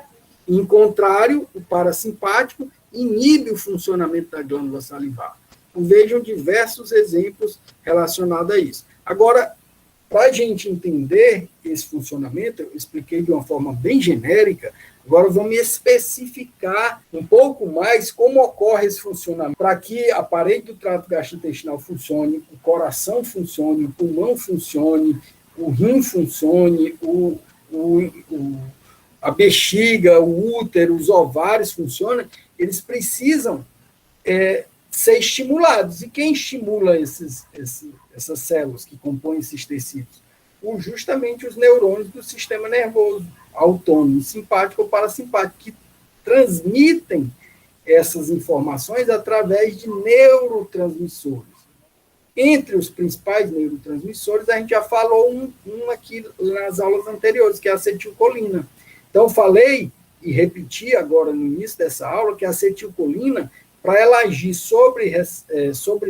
Em contrário, o parasimpático inibe o funcionamento da glândula salivar. Vejam diversos exemplos relacionados a isso. Agora, para a gente entender esse funcionamento, eu expliquei de uma forma bem genérica, agora vamos especificar um pouco mais como ocorre esse funcionamento, para que a parede do trato gastrointestinal funcione, o coração funcione, o pulmão funcione, o rim funcione, a bexiga, o útero, os ovários funcionam, eles precisam ser estimulados. E quem estimula essas células que compõem esses tecidos? Justamente os neurônios do sistema nervoso autônomo, simpático ou parasimpático, que transmitem essas informações através de neurotransmissores. Entre os principais neurotransmissores, a gente já falou um aqui nas aulas anteriores, que é a acetilcolina. Então, falei e repeti agora no início dessa aula que a acetilcolina, para ela agir sobre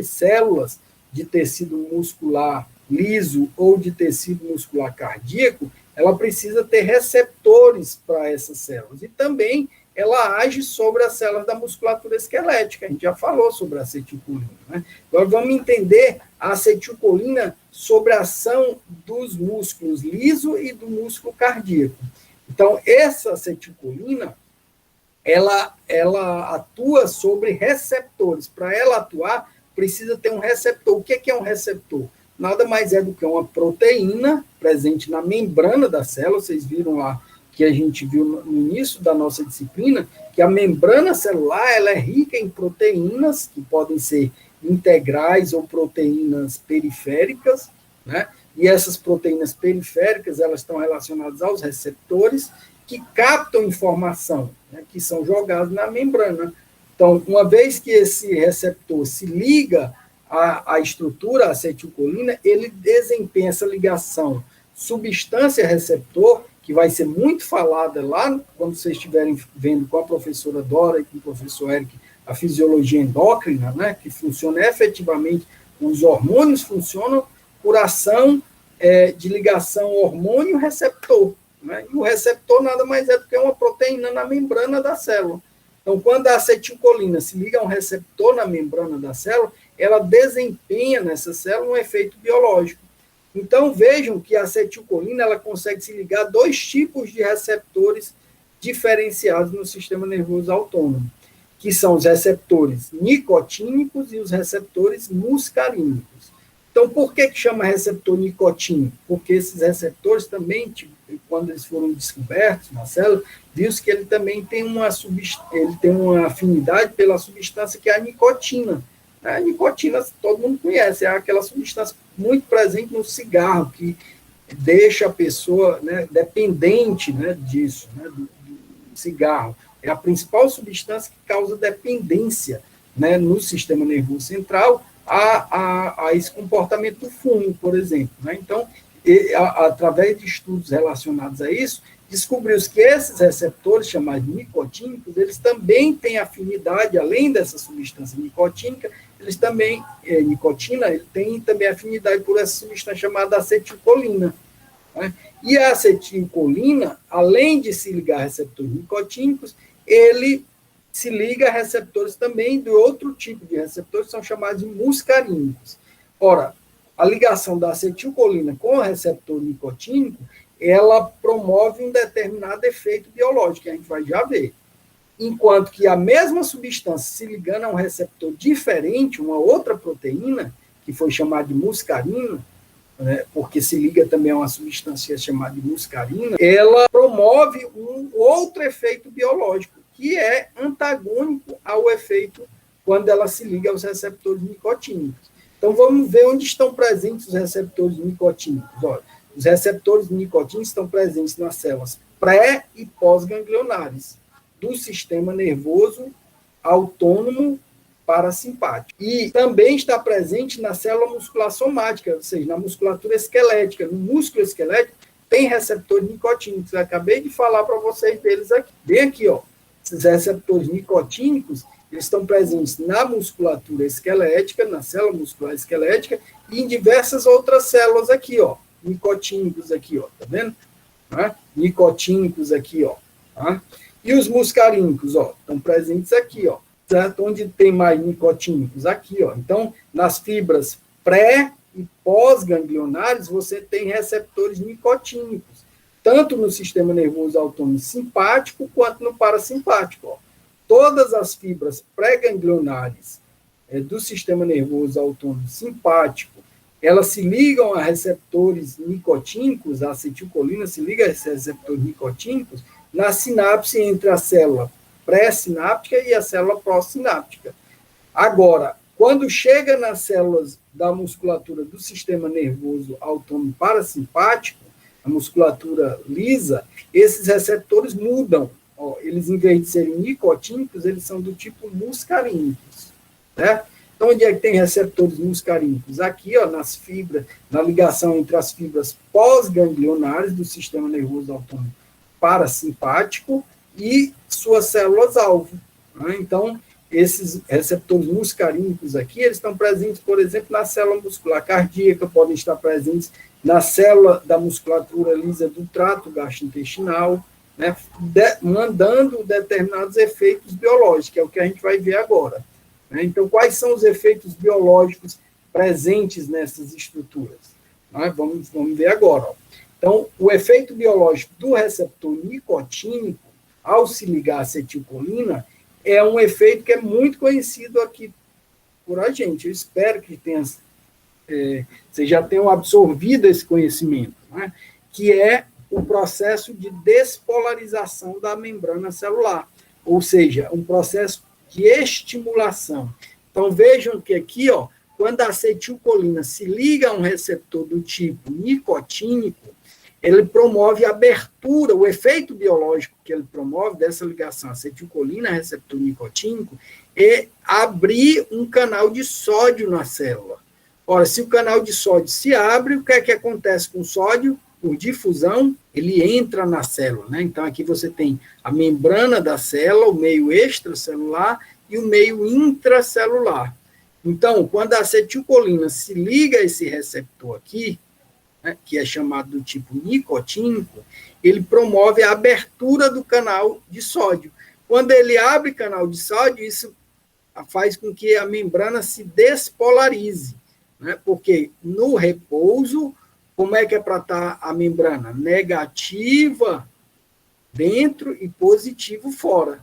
células de tecido muscular liso ou de tecido muscular cardíaco, ela precisa ter receptores para essas células. E também ela age sobre as células da musculatura esquelética. A gente já falou sobre a acetilcolina. Né? Agora vamos entender a acetilcolina sobre a ação dos músculos liso e do músculo cardíaco. Então, essa acetilcolina, ela atua sobre receptores. Para ela atuar, precisa ter um receptor. O que é um receptor? Nada mais é do que uma proteína presente na membrana da célula. Vocês viram lá que a gente viu no início da nossa disciplina, que a membrana celular ela é rica em proteínas, que podem ser integrais ou proteínas periféricas, né? E essas proteínas periféricas, elas estão relacionadas aos receptores que captam informação, né, que são jogados na membrana. Então, uma vez que esse receptor se liga à estrutura acetilcolina, ele desempenha essa ligação substância-receptor, que vai ser muito falada lá, quando vocês estiverem vendo com a professora Dora e com o professor Eric, a fisiologia endócrina, né, que funciona efetivamente, os hormônios funcionam por ação de ligação hormônio-receptor. Né? E o receptor nada mais é do que uma proteína na membrana da célula. Então, quando a acetilcolina se liga a um receptor na membrana da célula, ela desempenha nessa célula um efeito biológico. Então, vejam que a acetilcolina ela consegue se ligar a dois tipos de receptores diferenciados no sistema nervoso autônomo, que são os receptores nicotínicos e os receptores muscarínicos. Então, por que chama receptor nicotínico? Porque esses receptores também, quando eles foram descobertos na célula, viu-se que ele também tem ele tem uma afinidade pela substância que é a nicotina. A nicotina, todo mundo conhece, é aquela substância muito presente no cigarro, que deixa a pessoa, né, dependente, né, disso, né, do cigarro. É a principal substância que causa dependência, né, no sistema nervoso central a esse comportamento do fumo, por exemplo. Né? Então, através de estudos relacionados a isso, descobriu-se que esses receptores, chamados nicotínicos, eles também têm afinidade, além dessa substância nicotínica, eles também, nicotina, ele tem também afinidade por essa substância chamada acetilcolina. Né? E a acetilcolina, além de se ligar a receptores nicotínicos, ele se liga a receptores também de outro tipo de receptores, que são chamados de muscarínicos. Ora, a ligação da acetilcolina com o receptor nicotínico, ela promove um determinado efeito biológico, que a gente vai já ver. Enquanto que a mesma substância se ligando a um receptor diferente, uma outra proteína, que foi chamada de muscarina, né, porque se liga também a uma substância chamada de muscarina, ela promove um outro efeito biológico, que é antagônico ao efeito quando ela se liga aos receptores nicotínicos. Então, vamos ver onde estão presentes os receptores nicotínicos. Olha, os receptores nicotínicos estão presentes nas células pré- e pós-ganglionares do sistema nervoso autônomo parasimpático. E também está presente na célula muscular somática, ou seja, na musculatura esquelética. No músculo esquelético tem receptores nicotínicos. Eu acabei de falar para vocês deles aqui. Bem aqui, ó. Esses receptores nicotínicos, eles estão presentes na musculatura esquelética, na célula muscular esquelética, e em diversas outras células aqui, ó. Nicotínicos aqui, ó. Tá vendo? Nicotínicos aqui, ó. Tá? E os muscarínicos, ó, estão presentes aqui, ó. Certo? Onde tem mais nicotínicos? Aqui, ó. Então, nas fibras pré- e pós-ganglionares, você tem receptores nicotínicos, tanto no sistema nervoso autônomo simpático quanto no parasimpático. Ó. Todas as fibras pré-ganglionares do sistema nervoso autônomo simpático, elas se ligam a receptores nicotínicos, a acetilcolina se liga a receptores nicotínicos na sinapse entre a célula pré-sináptica e a célula pró-sináptica. Agora, quando chega nas células da musculatura do sistema nervoso autônomo parasimpático, a musculatura lisa, esses receptores mudam. Ó, eles, em vez de serem nicotínicos, eles são do tipo muscarínicos. Né? Então, onde é que tem receptores muscarínicos? Aqui, ó, nas fibras, na ligação entre as fibras pós-ganglionares do sistema nervoso autônomo parasimpático e suas células-alvo. Né? Então, esses receptores muscarínicos aqui, eles estão presentes, por exemplo, na célula muscular cardíaca, podem estar presentes na célula da musculatura lisa do trato gastrointestinal, né? Mandando determinados efeitos biológicos, que é o que a gente vai ver agora. Né? Então, quais são os efeitos biológicos presentes nessas estruturas? Né? Vamos ver agora. Ó. Então, o efeito biológico do receptor nicotínico, ao se ligar à acetilcolina, é um efeito que é muito conhecido aqui por a gente. Eu espero que vocês já tenham absorvido esse conhecimento, né? Que é o processo de despolarização da membrana celular, ou seja, um processo de estimulação. Então, vejam que aqui, ó, quando a acetilcolina se liga a um receptor do tipo nicotínico, ele promove a abertura, o efeito biológico que ele promove dessa ligação acetilcolina, receptor nicotínico, é abrir um canal de sódio na célula. Ora, se o canal de sódio se abre, o que é que acontece com o sódio? Por difusão, ele entra na célula. Né? Então, aqui você tem a membrana da célula, o meio extracelular e o meio intracelular. Então, quando a acetilcolina se liga a esse receptor aqui, né, que é chamado do tipo nicotínico, ele promove a abertura do canal de sódio. Quando ele abre canal de sódio, isso faz com que a membrana se despolarize, né, porque no repouso, como é que é para estar a membrana? Negativa dentro e positivo fora.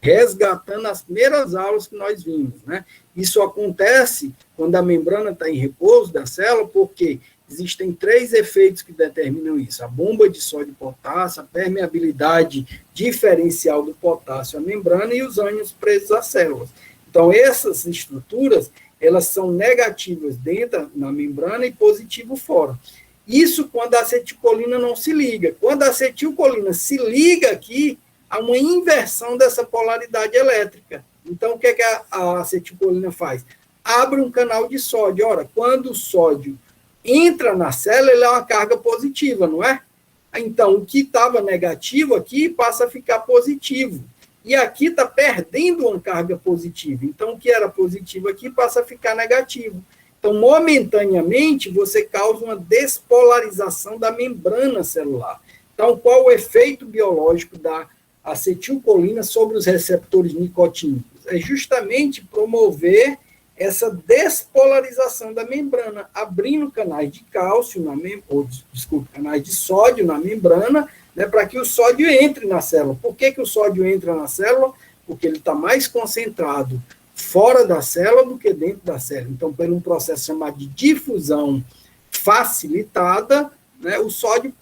resgatando as primeiras aulas que nós vimos, né? Isso acontece quando a membrana está em repouso da célula, porque existem 3 efeitos que determinam isso: a bomba de sódio e potássio, a permeabilidade diferencial do potássio à membrana e os ânions presos às células. Então, essas estruturas, elas são negativas dentro na membrana e positivo fora. Isso quando a acetilcolina não se liga. Quando a acetilcolina se liga aqui, há uma inversão dessa polaridade elétrica. Então, o que, é que a acetilcolina faz? Abre um canal de sódio. Ora, quando o sódio entra na célula, ele é uma carga positiva, não é? Então, o que estava negativo aqui passa a ficar positivo. E aqui está perdendo uma carga positiva. Então, o que era positivo aqui passa a ficar negativo. Então, momentaneamente, você causa uma despolarização da membrana celular. Então, qual o efeito biológico da acetilcolina sobre os receptores nicotínicos? É justamente promover essa despolarização da membrana, abrindo canais de cálcio, canais de sódio na membrana, né, para que o sódio entre na célula. Por que o sódio entra na célula? Porque ele está mais concentrado fora da célula do que dentro da célula. Então, por um processo chamado de difusão facilitada, né, o sódio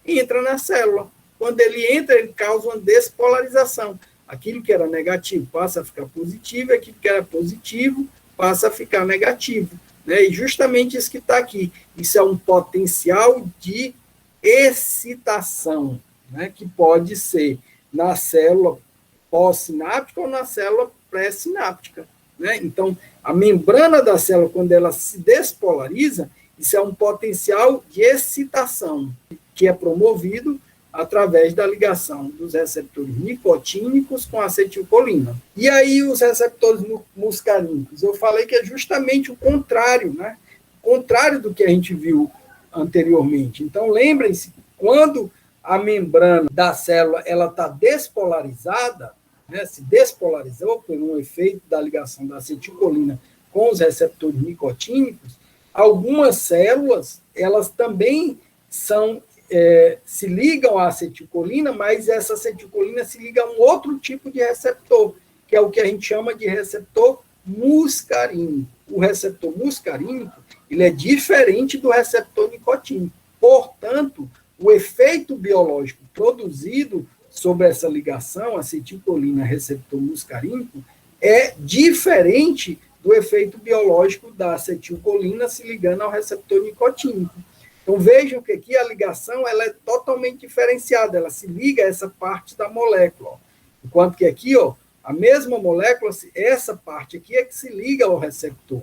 entra na célula. Quando ele entra, ele causa uma despolarização. Aquilo que era negativo passa a ficar positivo, aquilo que era positivo passa a ficar negativo. Né? E justamente isso que está aqui. Isso é um potencial de excitação, né, que pode ser na célula pós-sináptica ou na célula pré-sináptica. Né? Então, a membrana da célula, quando ela se despolariza, isso é um potencial de excitação, que é promovido através da ligação dos receptores nicotínicos com a acetilcolina. E aí os receptores muscarínicos, eu falei que é justamente o contrário, né? O contrário do que a gente viu anteriormente. Então, lembrem-se, quando a membrana da célula ela está despolarizada, né, se despolarizou por um efeito da ligação da acetilcolina com os receptores nicotínicos, algumas células, elas também se ligam à acetilcolina, mas essa acetilcolina se liga a um outro tipo de receptor, que é o que a gente chama de receptor muscarínico. O receptor muscarínico, ele é diferente do receptor nicotínico. Portanto, o efeito biológico produzido sobre essa ligação acetilcolina-receptor muscarínico é diferente do efeito biológico da acetilcolina se ligando ao receptor nicotínico. Então, vejam que aqui a ligação ela é totalmente diferenciada, ela se liga a essa parte da molécula. Ó. Enquanto que aqui, ó, a mesma molécula, essa parte aqui é que se liga ao receptor.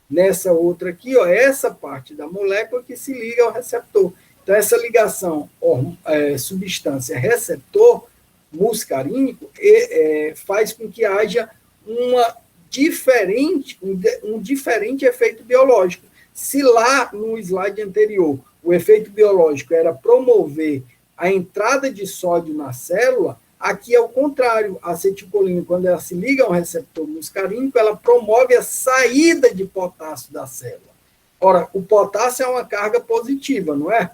Nessa outra aqui, ó, essa parte da molécula que se liga ao receptor. Então, essa ligação substância receptor muscarínico faz com que haja um diferente efeito biológico. Se lá no slide anterior o efeito biológico era promover a entrada de sódio na célula, aqui é o contrário. A acetilcolina, quando ela se liga ao receptor muscarínico, ela promove a saída de potássio da célula. Ora, o potássio é uma carga positiva, não é?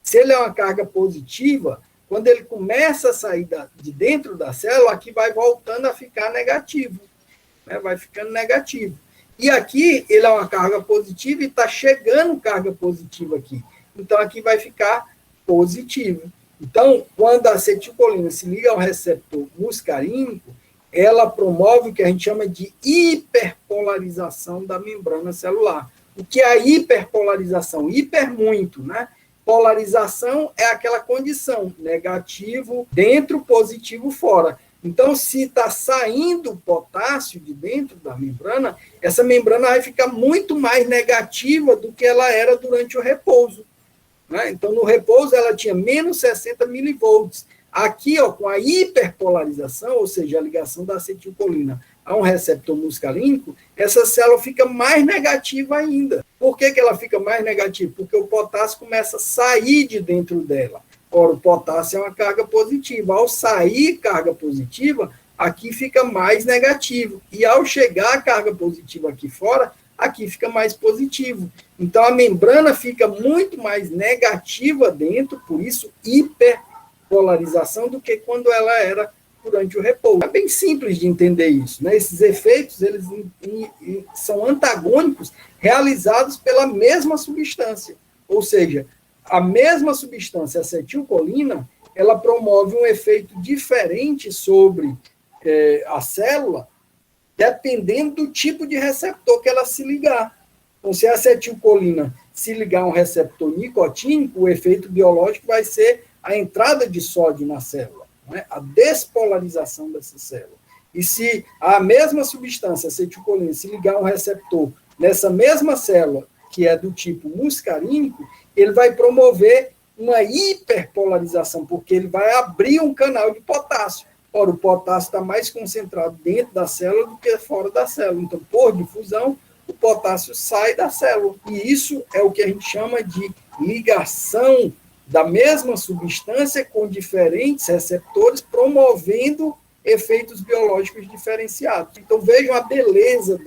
Se ele é uma carga positiva, quando ele começa a sair de dentro da célula, aqui vai voltando a ficar negativo. Né? Vai ficando negativo. E aqui ele é uma carga positiva e está chegando carga positiva aqui. Então, aqui vai ficar positivo. Então, quando a acetilcolina se liga ao receptor muscarínico, ela promove o que a gente chama de hiperpolarização da membrana celular. O que é a hiperpolarização? Hiper muito, né? Polarização é aquela condição, negativo dentro, positivo fora. Então, se está saindo potássio de dentro da membrana, essa membrana vai ficar muito mais negativa do que ela era durante o repouso. Né? Então, no repouso, ela tinha menos 60 milivolts. Aqui, ó, com a hiperpolarização, ou seja, a ligação da acetilcolina a um receptor muscarínico, essa célula fica mais negativa ainda. Por que ela fica mais negativa? Porque o potássio começa a sair de dentro dela. Ora, o potássio é uma carga positiva. Ao sair carga positiva, aqui fica mais negativo. E ao chegar a carga positiva aqui fora, aqui fica mais positivo. Então, a membrana fica muito mais negativa dentro, por isso, hiperpolarização, do que quando ela era durante o repouso. É bem simples de entender isso, né? Esses efeitos, eles são antagônicos realizados pela mesma substância, ou seja, a mesma substância, acetilcolina, ela promove um efeito diferente sobre a célula, dependendo do tipo de receptor que ela se ligar. Então, se a acetilcolina se ligar a um receptor nicotínico, o efeito biológico vai ser a entrada de sódio na célula, né? A despolarização dessa célula. E se a mesma substância, acetilcolina, se ligar a um receptor nessa mesma célula, que é do tipo muscarínico, ele vai promover uma hiperpolarização, porque ele vai abrir um canal de potássio. Ora, o potássio está mais concentrado dentro da célula do que fora da célula. Então, por difusão, o potássio sai da célula. E isso é o que a gente chama de ligação da mesma substância com diferentes receptores, promovendo efeitos biológicos diferenciados. Então, vejam a beleza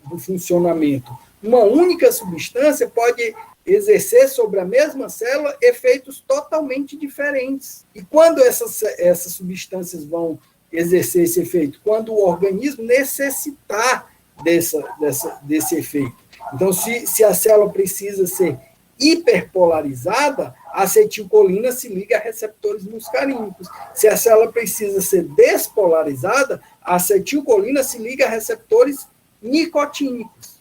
do funcionamento. Uma única substância pode exercer sobre a mesma célula efeitos totalmente diferentes. E quando essas substâncias vão exercer esse efeito? Quando o organismo necessitar desse efeito. Então, se a célula precisa ser hiperpolarizada, a acetilcolina se liga a receptores muscarínicos. Se a célula precisa ser despolarizada, a acetilcolina se liga a receptores nicotínicos.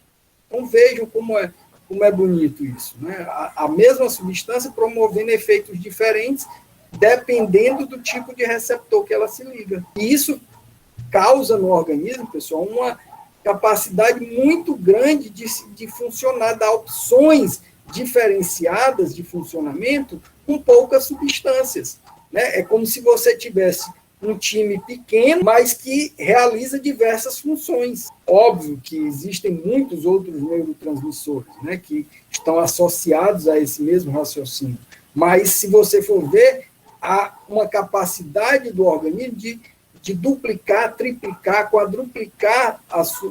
Então, vejam como é bonito isso, né? A mesma substância promovendo efeitos diferentes, dependendo do tipo de receptor que ela se liga. E isso causa no organismo, pessoal, uma capacidade muito grande de funcionar, dar opções diferenciadas de funcionamento com poucas substâncias, né? É como se você tivesse um time pequeno, mas que realiza diversas funções. Óbvio que existem muitos outros neurotransmissores, né, que estão associados a esse mesmo raciocínio. Mas, se você for ver, há uma capacidade do organismo de duplicar, triplicar, quadruplicar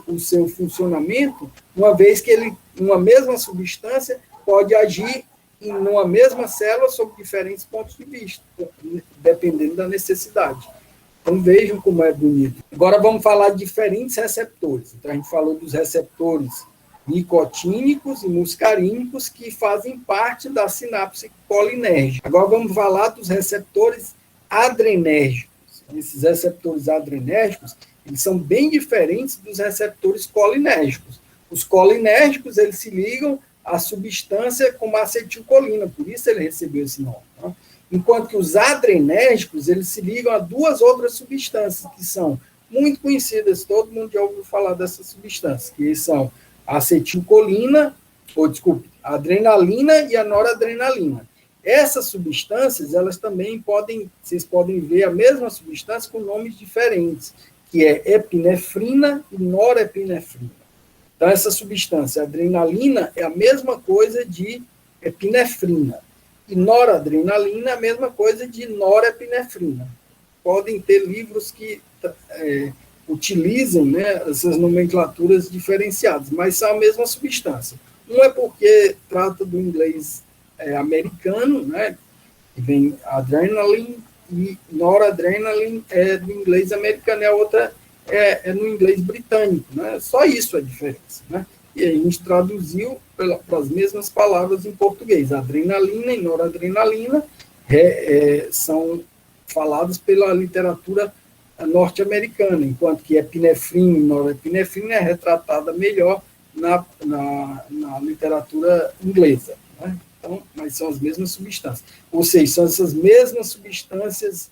o seu funcionamento, uma vez que uma mesma substância pode agir em uma mesma célula sob diferentes pontos de vista, dependendo da necessidade. Então, vejam como é bonito. Agora vamos falar de diferentes receptores. Então, a gente falou dos receptores nicotínicos e muscarínicos que fazem parte da sinapse colinérgica. Agora vamos falar dos receptores adrenérgicos. Esses receptores adrenérgicos, eles são bem diferentes dos receptores colinérgicos. Os colinérgicos, eles se ligam à substância como a acetilcolina, por isso ele recebeu esse nome, né? Enquanto que os adrenérgicos, eles se ligam a duas outras substâncias que são muito conhecidas, todo mundo já ouviu falar dessas substâncias, que são a acetilcolina, a adrenalina e a noradrenalina. Essas substâncias, elas também vocês podem ver a mesma substância com nomes diferentes, que é epinefrina e norepinefrina. Então, essa substância, a adrenalina, é a mesma coisa de epinefrina. E noradrenalina é a mesma coisa de norepinefrina. Podem ter livros que utilizam, né, essas nomenclaturas diferenciadas, mas são a mesma substância. Um é porque trata do inglês americano, né, que vem adrenaline, e noradrenaline é do inglês americano, e a outra é no inglês britânico, né? Só isso a diferença, né? E a gente traduziu para as mesmas palavras em português. Adrenalina e noradrenalina são falados pela literatura norte-americana, enquanto que epinefrina e norepinefrina é retratada melhor na literatura inglesa, né? Então, mas são as mesmas substâncias. Ou seja, são essas mesmas substâncias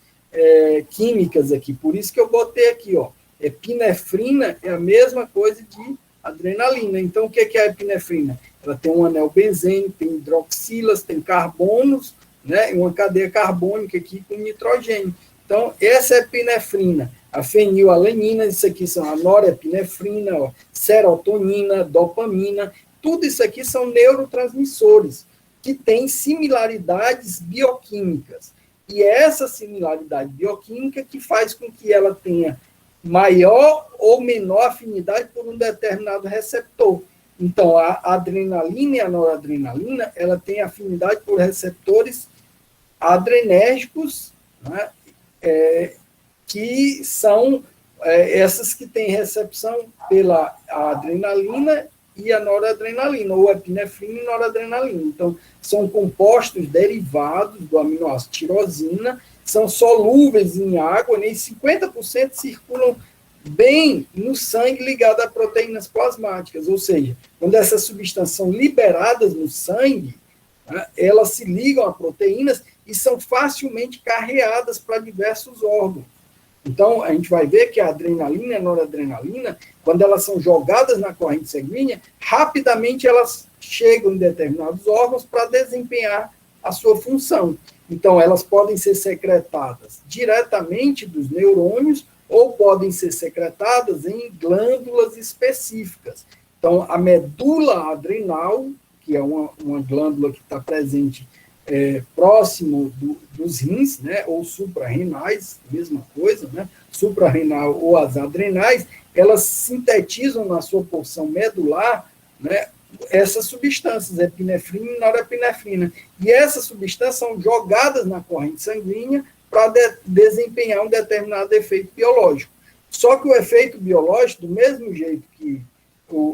químicas aqui. Por isso que eu botei aqui, ó, epinefrina é a mesma coisa de adrenalina. Então, o que é a epinefrina? Ela tem um anel benzênico, tem hidroxilas, tem carbonos, né, e uma cadeia carbônica aqui com nitrogênio. Então, essa é a epinefrina. A fenilalanina, isso aqui são a norepinefrina, ó, serotonina, dopamina, tudo isso aqui são neurotransmissores que têm similaridades bioquímicas. E é essa similaridade bioquímica que faz com que ela tenha maior ou menor afinidade por um determinado receptor. Então, a adrenalina e a noradrenalina, ela tem afinidade por receptores adrenérgicos, né, que são essas que têm recepção pela adrenalina e a noradrenalina, ou epinefrina e noradrenalina. Então, são compostos derivados do aminoácido tirosina, são solúveis em água, nem 50% circulam bem no sangue ligado a proteínas plasmáticas, ou seja, quando essas substâncias são liberadas no sangue, né, elas se ligam a proteínas e são facilmente carreadas para diversos órgãos. Então, a gente vai ver que a adrenalina e a noradrenalina, quando elas são jogadas na corrente sanguínea, rapidamente elas chegam em determinados órgãos para desempenhar a sua função. Então, elas podem ser secretadas diretamente dos neurônios ou podem ser secretadas em glândulas específicas. Então, a medula adrenal, que é uma glândula que está presente próximo dos rins, né, ou suprarrenais, mesma coisa, né, suprarrenal ou as adrenais, elas sintetizam na sua porção medular, né, essas substâncias, epinefrina e norepinefrina. E essas substâncias são jogadas na corrente sanguínea para desempenhar um determinado efeito biológico. Só que o efeito biológico, do mesmo jeito que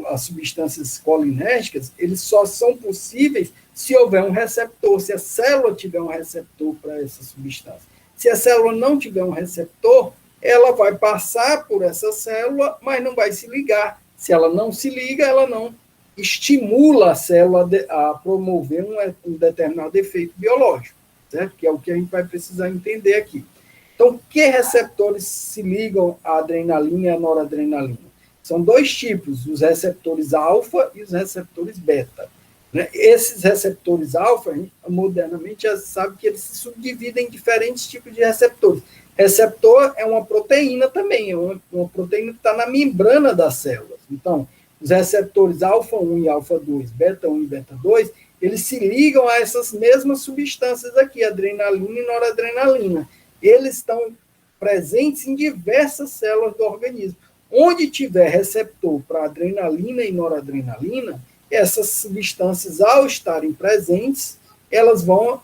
as substâncias colinérgicas, eles só são possíveis se houver um receptor, se a célula tiver um receptor para essa substância. Se a célula não tiver um receptor, ela vai passar por essa célula, mas não vai se ligar. Se ela não se liga, ela não estimula a célula a promover um determinado efeito biológico, certo? Que é o que a gente vai precisar entender aqui. Então, que receptores se ligam à adrenalina e à noradrenalina? São dois tipos, os receptores alfa e os receptores beta. Né? Esses receptores alfa, modernamente, já sabe que eles se subdividem em diferentes tipos de receptores. Receptor é uma proteína também, é uma proteína que está na membrana das células. Então, os receptores alfa 1 e alfa 2, beta 1 e beta 2, eles se ligam a essas mesmas substâncias aqui, adrenalina e noradrenalina. Eles estão presentes em diversas células do organismo. Onde tiver receptor para adrenalina e noradrenalina, essas substâncias, ao estarem presentes, elas vão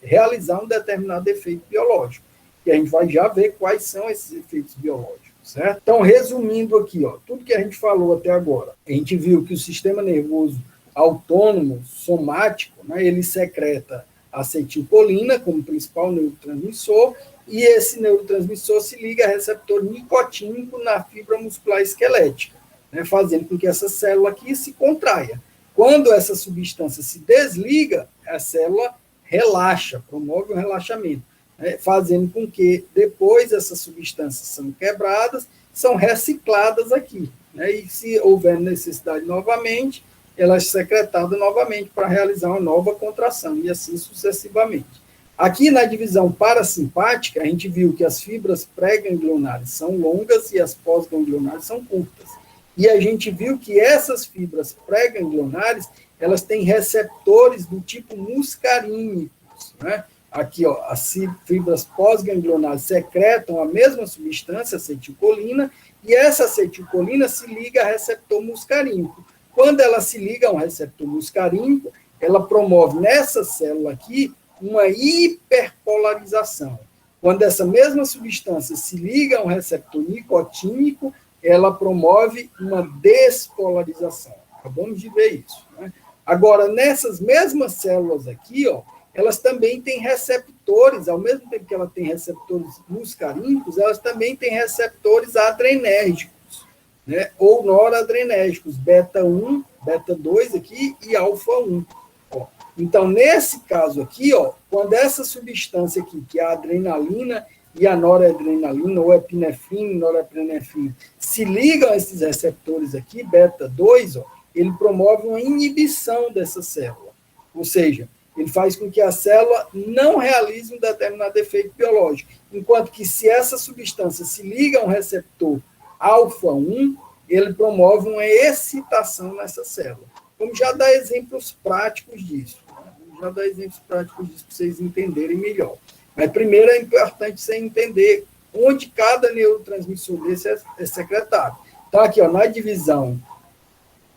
realizar um determinado efeito biológico. E a gente vai já ver quais são esses efeitos biológicos, certo? Então, resumindo aqui, ó, tudo que a gente falou até agora, a gente viu que o sistema nervoso autônomo, somático, né, ele secreta acetilcolina como principal neurotransmissor, e esse neurotransmissor se liga a receptor nicotínico na fibra muscular esquelética, né, fazendo com que essa célula aqui se contraia. Quando essa substância se desliga, a célula relaxa, promove o relaxamento, né, fazendo com que depois essas substâncias são quebradas, são recicladas aqui, né, e se houver necessidade novamente, ela é secretada novamente para realizar uma nova contração, e assim sucessivamente. Aqui na divisão parasimpática, a gente viu que as fibras pré-ganglionares são longas e as pós-ganglionares são curtas. E a gente viu que essas fibras pré-ganglionares, elas têm receptores do tipo muscarínicos, né? Aqui, ó, as fibras pós-ganglionares secretam a mesma substância, acetilcolina, e essa acetilcolina se liga a receptor muscarínico. Quando ela se liga a um receptor muscarínico, ela promove nessa célula aqui uma hiperpolarização. Quando essa mesma substância se liga a um receptor nicotínico, ela promove uma despolarização. Acabamos de ver isso, né? Agora, nessas mesmas células aqui, ó, elas também têm receptores, ao mesmo tempo que ela tem receptores muscarínicos, elas também têm receptores adrenérgicos, né, ou noradrenérgicos, beta 1, beta 2 aqui e alfa 1. Ó. Então, nesse caso aqui, ó, quando essa substância aqui, que é a adrenalina e a noradrenalina, ou epinefrina e norepinefrina, se ligam a esses receptores aqui, beta 2, ó, ele promove uma inibição dessa célula. Ou seja, ele faz com que a célula não realize um determinado efeito biológico. Enquanto que se essa substância se liga a um receptor alfa 1, ele promove uma excitação nessa célula. Vamos já dar exemplos práticos disso. Né? Vamos já dar exemplos práticos disso para vocês entenderem melhor. Mas primeiro é importante você entender onde cada neurotransmissor desse é secretado. Então, aqui, ó, na divisão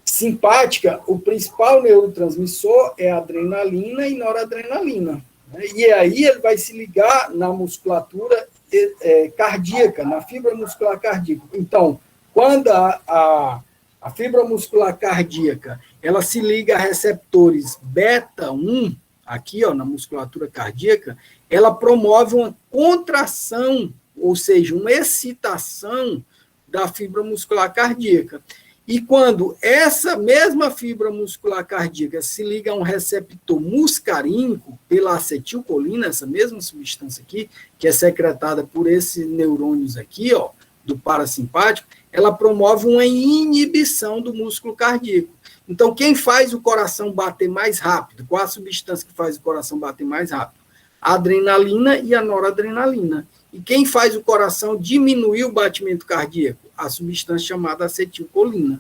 simpática, o principal neurotransmissor é a adrenalina e noradrenalina. Né? E aí ele vai se ligar na musculatura cardíaca, na fibra muscular cardíaca. Então, quando a fibra muscular cardíaca, ela se liga a receptores beta-1, aqui, ó, na musculatura cardíaca, ela promove uma contração, ou seja, uma excitação da fibra muscular cardíaca. E quando essa mesma fibra muscular cardíaca se liga a um receptor muscarínico pela acetilcolina, essa mesma substância aqui, que é secretada por esses neurônios aqui, ó, do parasimpático, ela promove uma inibição do músculo cardíaco. Então, quem faz o coração bater mais rápido? Qual a substância que faz o coração bater mais rápido? A adrenalina e a noradrenalina. E quem faz o coração diminuir o batimento cardíaco? A substância chamada acetilcolina.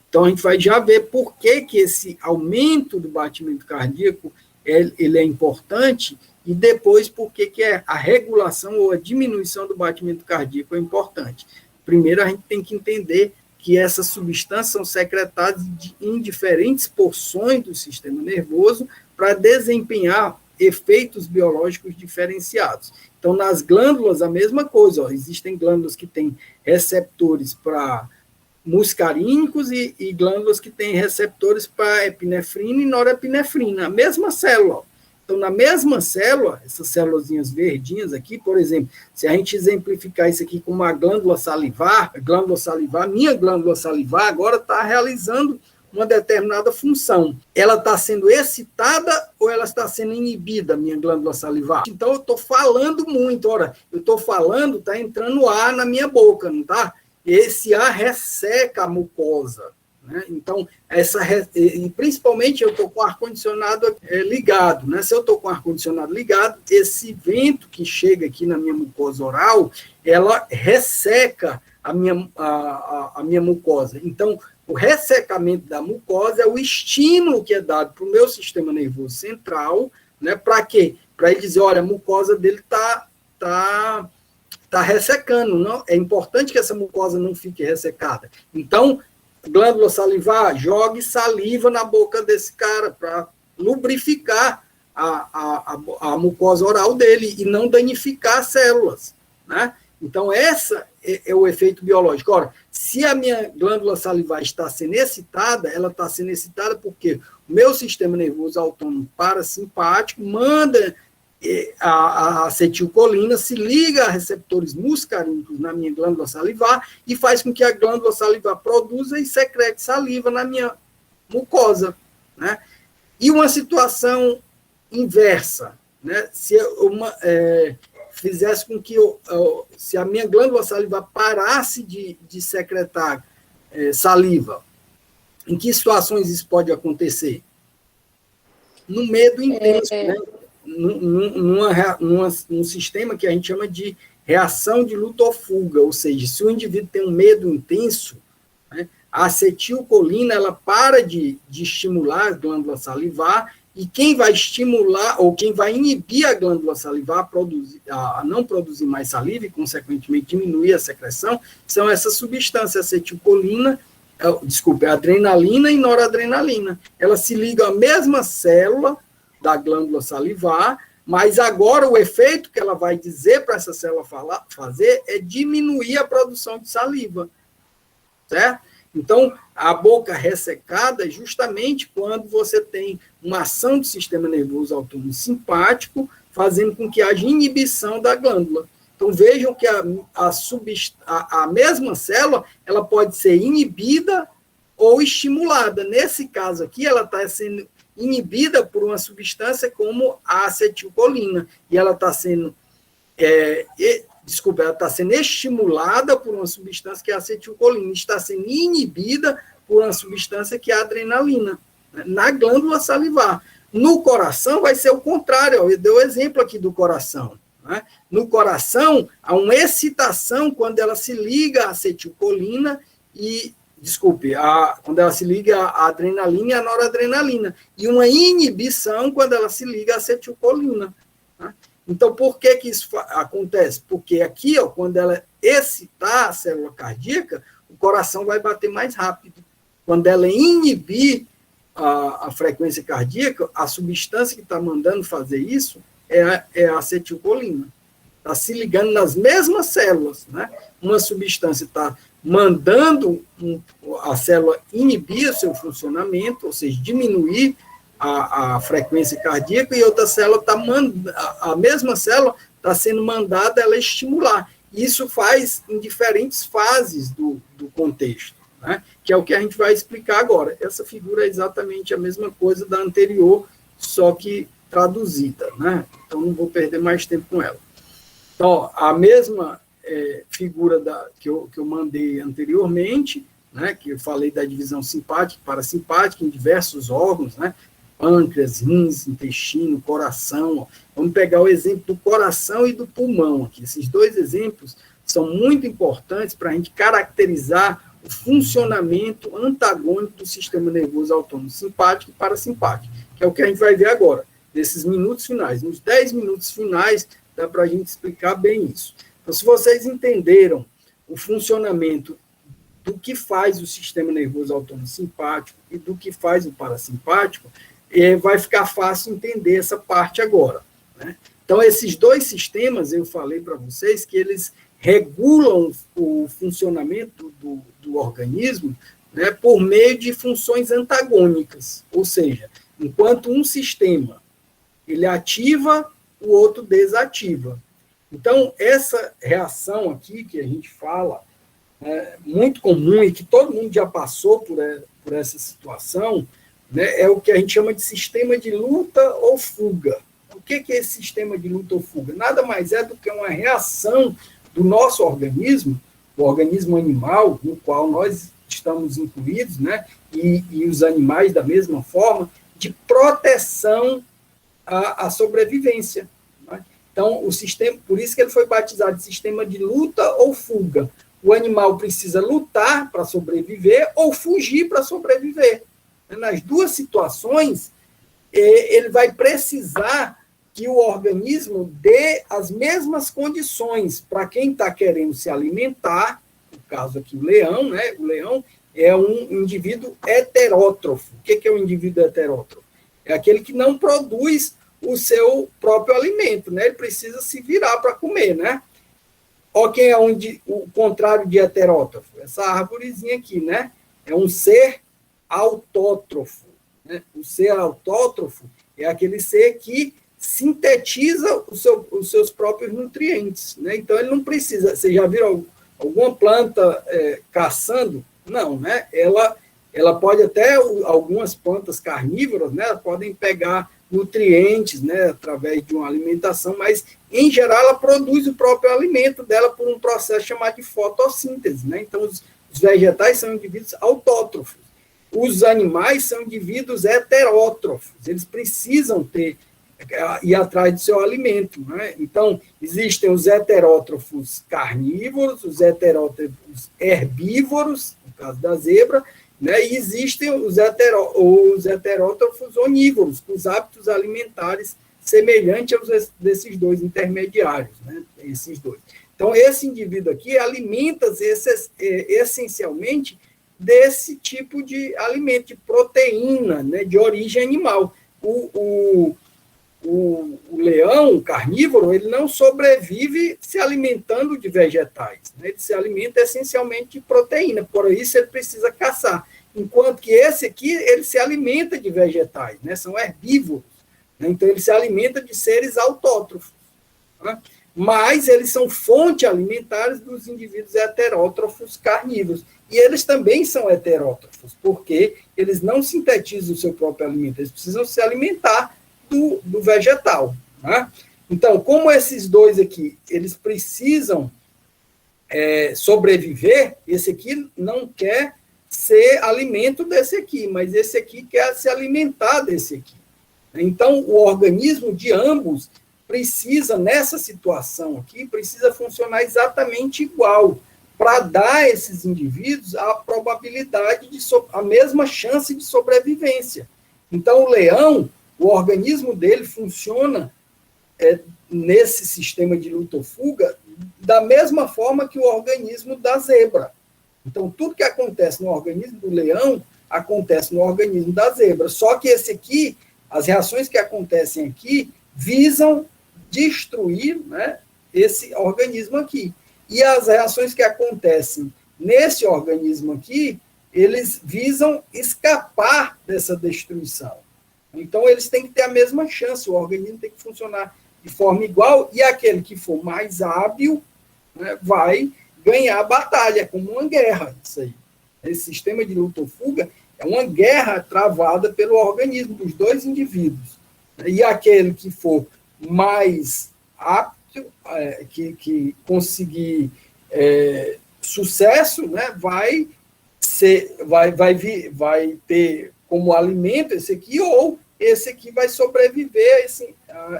Então, a gente vai já ver por que esse aumento do batimento cardíaco ele é importante e depois por que a regulação ou a diminuição do batimento cardíaco é importante. Primeiro, a gente tem que entender que essas substâncias são secretadas em diferentes porções do sistema nervoso para desempenhar efeitos biológicos diferenciados. Então, nas glândulas, a mesma coisa. Ó, existem glândulas que têm receptores para muscarínicos e glândulas que têm receptores para epinefrina e norepinefrina. A mesma célula. Ó. Então, na mesma célula, essas célulazinhas verdinhas aqui, por exemplo, se a gente exemplificar isso aqui com uma glândula salivar, minha glândula salivar agora está realizando uma determinada função. Ela está sendo excitada ou ela está sendo inibida, minha glândula salivar? Então, eu estou falando muito. Ora, eu estou falando, está entrando ar na minha boca, não está? Esse ar resseca a mucosa. Né? Então, e principalmente eu estou com o ar-condicionado ligado. Né? Se eu estou com o ar-condicionado ligado, esse vento que chega aqui na minha mucosa oral, ela resseca a minha mucosa. Então, o ressecamento da mucosa é o estímulo que é dado para o meu sistema nervoso central, né? Para quê? Para ele dizer, olha, a mucosa dele tá ressecando. Não? É importante que essa mucosa não fique ressecada. Então, glândula salivar, jogue saliva na boca desse cara para lubrificar a mucosa oral dele e não danificar as células, né? Então, essa é o efeito biológico. Ora, se a minha glândula salivar está sendo excitada, ela está sendo excitada porque o meu sistema nervoso autônomo parasimpático manda a acetilcolina, se liga a receptores muscarínicos na minha glândula salivar e faz com que a glândula salivar produza e secrete saliva na minha mucosa. Né? E uma situação inversa, né? Se fizesse com que se a minha glândula salivar parasse de secretar saliva, em que situações isso pode acontecer? No medo intenso, né? Num sistema que a gente chama de reação de luta ou fuga, ou seja, se o indivíduo tem um medo intenso, né, a acetilcolina ela para de estimular a glândula salivar e quem vai estimular ou quem vai inibir a glândula salivar a não produzir mais saliva e, consequentemente, diminuir a secreção, são essas substâncias, acetilcolina, adrenalina e noradrenalina. Elas se ligam à mesma célula da glândula salivar, mas agora o efeito que ela vai dizer para essa célula fazer é diminuir a produção de saliva, certo? Então, a boca ressecada é justamente quando você tem uma ação do sistema nervoso autônomo simpático, fazendo com que haja inibição da glândula. Então, vejam que a mesma célula ela pode ser inibida ou estimulada. Nesse caso aqui, ela está sendo inibida por uma substância como a acetilcolina, e ela está sendo ela está sendo estimulada por uma substância que é a acetilcolina, está sendo inibida por uma substância que é a adrenalina, né, na glândula salivar. No coração vai ser o contrário, eu dei o exemplo aqui do coração. Né? No coração, há uma excitação quando ela se liga à acetilcolina quando ela se liga à adrenalina e à noradrenalina, e uma inibição quando ela se liga à acetilcolina. Né? Então, por que isso acontece? Porque aqui, ó, quando ela excitar a célula cardíaca, o coração vai bater mais rápido. Quando ela inibir a frequência cardíaca, a substância que está mandando fazer isso é a acetilcolina. está se ligando nas mesmas células, né? Uma substância está mandando a célula inibir o seu funcionamento, ou seja, diminuir a frequência cardíaca, e outra célula está a mesma célula está sendo mandada ela estimular. Isso faz em diferentes fases do contexto, né? Que é o que a gente vai explicar agora. Essa figura é exatamente a mesma coisa da anterior, só que traduzida, né? Então não vou perder mais tempo com ela. Então, a mesma figura que eu mandei anteriormente, né, que eu falei da divisão simpática e parasimpática em diversos órgãos, né, pâncreas, rins, intestino, coração. Vamos pegar o exemplo do coração e do pulmão aqui. Esses dois exemplos são muito importantes para a gente caracterizar o funcionamento antagônico do sistema nervoso autônomo simpático e parasimpático, que é o que a gente vai ver agora, nesses minutos finais. Nos 10 minutos finais, dá para a gente explicar bem isso. Então, se vocês entenderam o funcionamento do que faz o sistema nervoso autônomo simpático e do que faz o parasimpático, vai ficar fácil entender essa parte agora, né? Então, esses dois sistemas, eu falei para vocês que eles regulam o funcionamento do organismo, né, por meio de funções antagônicas, ou seja, enquanto um sistema ele ativa, o outro desativa. Então, essa reação aqui que a gente fala, muito comum e que todo mundo já passou por essa situação, né, é o que a gente chama de sistema de luta ou fuga. O que é esse sistema de luta ou fuga? Nada mais é do que uma reação do nosso organismo, o organismo animal, no qual nós estamos incluídos, né, e os animais da mesma forma, de proteção à sobrevivência. Né? Então, o sistema, por isso que ele foi batizado de sistema de luta ou fuga. O animal precisa lutar para sobreviver ou fugir para sobreviver. Nas duas situações, ele vai precisar que o organismo dê as mesmas condições para quem está querendo se alimentar, no caso aqui o leão, né? O leão é um indivíduo heterótrofo. O que é um indivíduo heterótrofo? É aquele que não produz o seu próprio alimento, né? Ele precisa se virar para comer, né? Olha quem é o contrário de heterótrofo. Essa árvorezinha aqui, né? É um ser autótrofo. Né? O ser autótrofo é aquele ser que sintetiza os seus próprios nutrientes. Né? Então, ele não precisa... Você já viram alguma planta caçando? Não, né? Ela pode até... Algumas plantas carnívoras, né? Podem pegar nutrientes, né? Através de uma alimentação, mas, em geral, ela produz o próprio alimento dela por um processo chamado de fotossíntese. Né? Então, os vegetais são indivíduos autótrofos. Os animais são indivíduos heterótrofos. Eles precisam ir atrás do seu alimento. Né? Então, existem os heterótrofos carnívoros, os heterótrofos herbívoros, no caso da zebra, né? E existem os heterótrofos onívoros, com os hábitos alimentares semelhantes aos desses dois intermediários. Né? Esses dois. Então, esse indivíduo aqui alimenta-se essencialmente desse tipo de alimento, de proteína, né, de origem animal. O leão, o carnívoro, ele não sobrevive se alimentando de vegetais, né? Ele se alimenta essencialmente de proteína, por isso ele precisa caçar. Enquanto que esse aqui, ele se alimenta de vegetais, né? São herbívoros, né? Então ele se alimenta de seres autótrofos, né? Mas eles são fontes alimentares dos indivíduos heterótrofos carnívoros. E eles também são heterótrofos, porque eles não sintetizam o seu próprio alimento, eles precisam se alimentar do vegetal. Né? Então, como esses dois aqui, eles precisam sobreviver, esse aqui não quer ser alimento desse aqui, mas esse aqui quer se alimentar desse aqui. Então, o organismo de ambos precisa, nessa situação aqui, precisa funcionar exatamente igual, para dar a esses indivíduos a probabilidade a mesma chance de sobrevivência. Então, o leão, o organismo dele funciona nesse sistema de luta ou fuga da mesma forma que o organismo da zebra. Então, tudo que acontece no organismo do leão acontece no organismo da zebra. Só que esse aqui, as reações que acontecem aqui, visam destruir, né, esse organismo aqui. E as reações que acontecem nesse organismo aqui, eles visam escapar dessa destruição. Então, eles têm que ter a mesma chance, o organismo tem que funcionar de forma igual, e aquele que for mais hábil, né, vai ganhar a batalha, como uma guerra, isso aí. Esse sistema de luta ou fuga é uma guerra travada pelo organismo dos dois indivíduos. E aquele que for mais apto, que conseguir sucesso, né, vai ter como alimento esse aqui, ou esse aqui vai sobreviver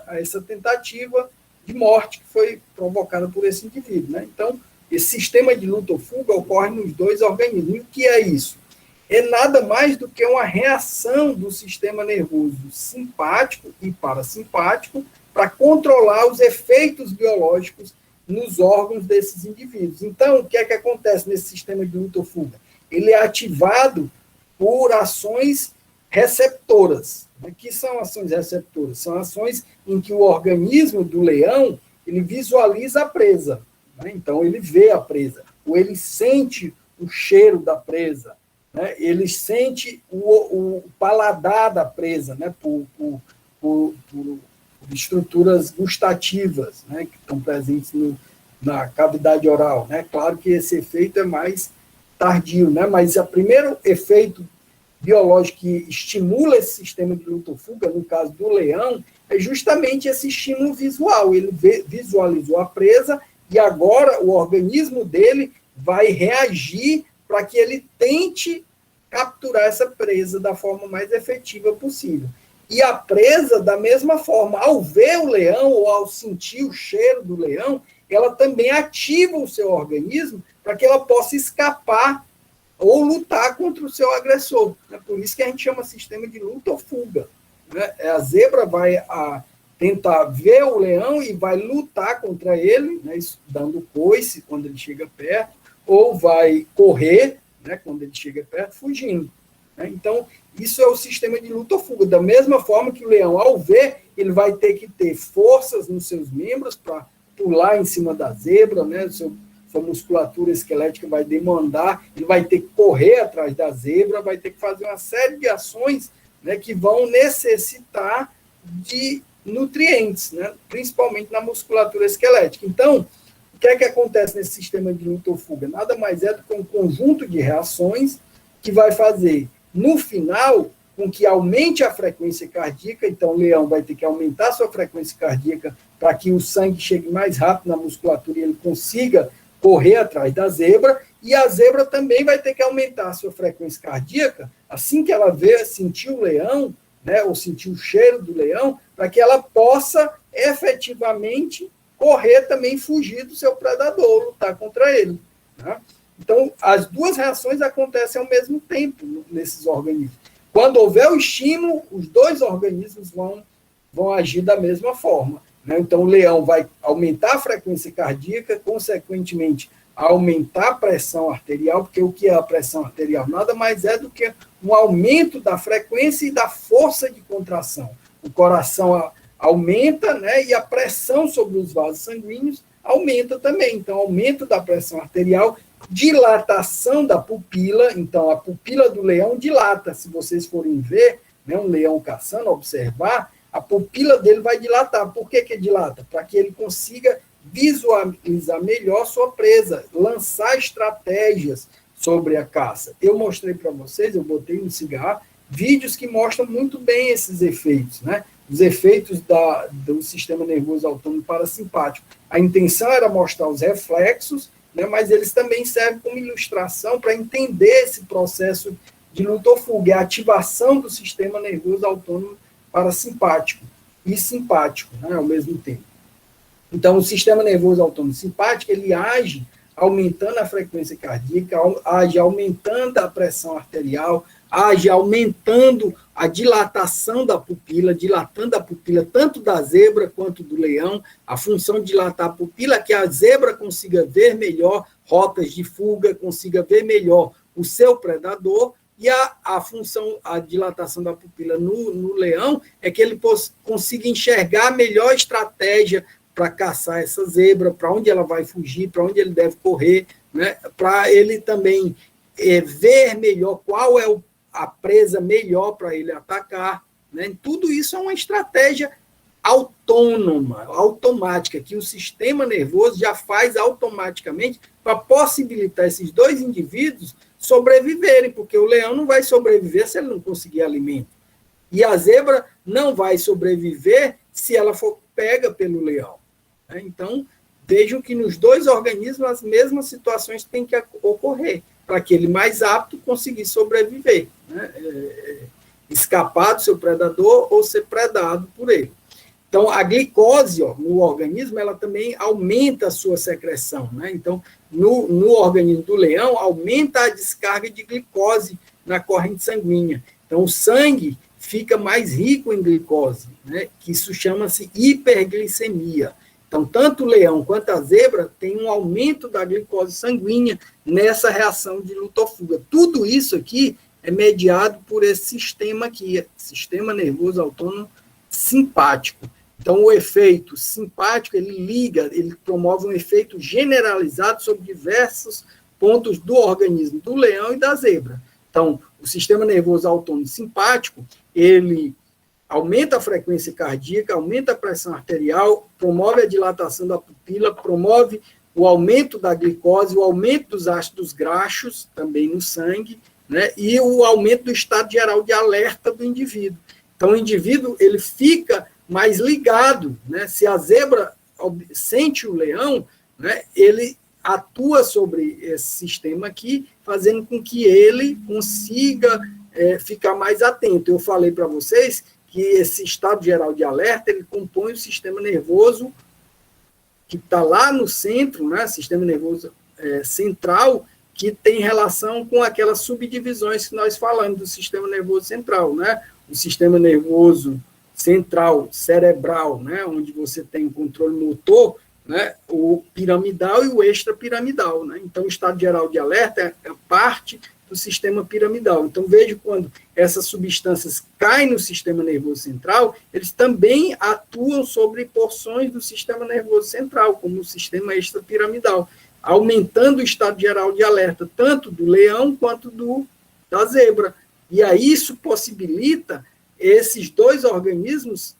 a essa tentativa de morte que foi provocada por esse indivíduo. Né? Então, esse sistema de luta ou fuga ocorre nos dois organismos. E o que é isso? É nada mais do que uma reação do sistema nervoso simpático e parasimpático para controlar os efeitos biológicos nos órgãos desses indivíduos. Então, o que é que acontece nesse sistema de luta ou fuga? Ele é ativado por ações receptoras. O que são ações receptoras? São ações em que o organismo do leão ele visualiza a presa. Né? Então, ele vê a presa, ou ele sente o cheiro da presa, né? Ele sente o paladar da presa, né? por estruturas gustativas, né? Que estão presentes na cavidade oral. Né? Claro que esse efeito é mais tardio, né? Mas o primeiro efeito biológico que estimula esse sistema de luta ou fuga, no caso do leão, é justamente esse estímulo visual. Ele visualizou a presa e agora o organismo dele vai reagir para que ele tente capturar essa presa da forma mais efetiva possível. E a presa, da mesma forma, ao ver o leão ou ao sentir o cheiro do leão, ela também ativa o seu organismo para que ela possa escapar ou lutar contra o seu agressor. É por isso que a gente chama sistema de luta ou fuga. Né? A zebra vai tentar ver o leão e vai lutar contra ele, né, dando coice quando ele chega perto, ou vai correr, né, quando ele chega perto, fugindo. Né? Então, isso é o sistema de luta ou fuga. Da mesma forma que o leão, ao ver, ele vai ter que ter forças nos seus membros para pular em cima da zebra, né, sua musculatura esquelética vai demandar, ele vai ter que correr atrás da zebra, vai ter que fazer uma série de ações, né, que vão necessitar de nutrientes, né, principalmente na musculatura esquelética. Então, o que é que acontece nesse sistema de luta ou fuga? Nada mais é do que um conjunto de reações que vai fazer, no final, com que aumente a frequência cardíaca. Então, o leão vai ter que aumentar sua frequência cardíaca para que o sangue chegue mais rápido na musculatura e ele consiga correr atrás da zebra, e a zebra também vai ter que aumentar a sua frequência cardíaca assim que ela sentir o leão, né, ou sentir o cheiro do leão, para que ela possa efetivamente correr também, fugir do seu predador, lutar contra ele. Né? Então, as duas reações acontecem ao mesmo tempo nesses organismos. Quando houver o estímulo, os dois organismos vão agir da mesma forma. Né? Então, o leão vai aumentar a frequência cardíaca, consequentemente, aumentar a pressão arterial, porque o que é a pressão arterial? Nada mais é do que um aumento da frequência e da força de contração. O coração aumenta, né, e a pressão sobre os vasos sanguíneos aumenta também. Então, aumento da pressão arterial, dilatação da pupila. Então, a pupila do leão dilata. Se vocês forem ver, né, um leão caçando, observar, a pupila dele vai dilatar. Por que dilata? Para que ele consiga visualizar melhor sua presa, lançar estratégias sobre a caça. Eu mostrei para vocês, eu botei no cigarro, vídeos que mostram muito bem esses efeitos, né? Os efeitos do sistema nervoso autônomo parasimpático. A intenção era mostrar os reflexos, né, mas eles também servem como ilustração para entender esse processo de luta ou fuga, a ativação do sistema nervoso autônomo parasimpático e simpático, né, ao mesmo tempo. Então, o sistema nervoso autônomo simpático, ele age aumentando a frequência cardíaca, age aumentando a pressão arterial, age aumentando a dilatação da pupila, dilatando a pupila tanto da zebra quanto do leão. A função de dilatar a pupila é que a zebra consiga ver melhor rotas de fuga, consiga ver melhor o seu predador, e a função, a dilatação da pupila no leão é que ele consiga enxergar a melhor estratégia para caçar essa zebra, para onde ela vai fugir, para onde ele deve correr, né? Para ele também ver melhor qual é a presa melhor para ele atacar. Né? Tudo isso é uma estratégia autônoma, automática, que o sistema nervoso já faz automaticamente para possibilitar esses dois indivíduos sobreviverem, porque o leão não vai sobreviver se ele não conseguir alimento. E a zebra não vai sobreviver se ela for pega pelo leão. Né? Então, vejam que nos dois organismos as mesmas situações têm que ocorrer, para aquele mais apto conseguir sobreviver, né? Escapar do seu predador ou ser predado por ele. Então, a glicose no organismo, ela também aumenta a sua secreção. Né? Então, no organismo do leão, aumenta a descarga de glicose na corrente sanguínea. Então, o sangue fica mais rico em glicose, né? Que isso chama-se hiperglicemia. Então, tanto o leão quanto a zebra tem um aumento da glicose sanguínea nessa reação de luta ou fuga. Tudo isso aqui é mediado por esse sistema aqui, sistema nervoso autônomo simpático. Então, o efeito simpático, ele promove um efeito generalizado sobre diversos pontos do organismo do leão e da zebra. Então, o sistema nervoso autônomo simpático, ele aumenta a frequência cardíaca, aumenta a pressão arterial, promove a dilatação da pupila, promove o aumento da glicose, o aumento dos ácidos graxos, também no sangue, né, e o aumento do estado geral de alerta do indivíduo. Então, o indivíduo ele fica mais ligado, né? Se a zebra sente o leão, né, ele atua sobre esse sistema aqui, fazendo com que ele consiga ficar mais atento. Eu falei para vocês que esse estado geral de alerta, ele compõe o sistema nervoso que está lá no centro, né, sistema nervoso central, que tem relação com aquelas subdivisões que nós falamos do sistema nervoso central, né? O sistema nervoso central, cerebral, né, onde você tem o controle motor, né, o piramidal e o extrapiramidal. Né? Então, o estado geral de alerta é parte do sistema piramidal. Então, veja quando essas substâncias caem no sistema nervoso central, eles também atuam sobre porções do sistema nervoso central, como o sistema extrapiramidal, aumentando o estado geral de alerta, tanto do leão quanto da zebra. E aí isso possibilita esses dois organismos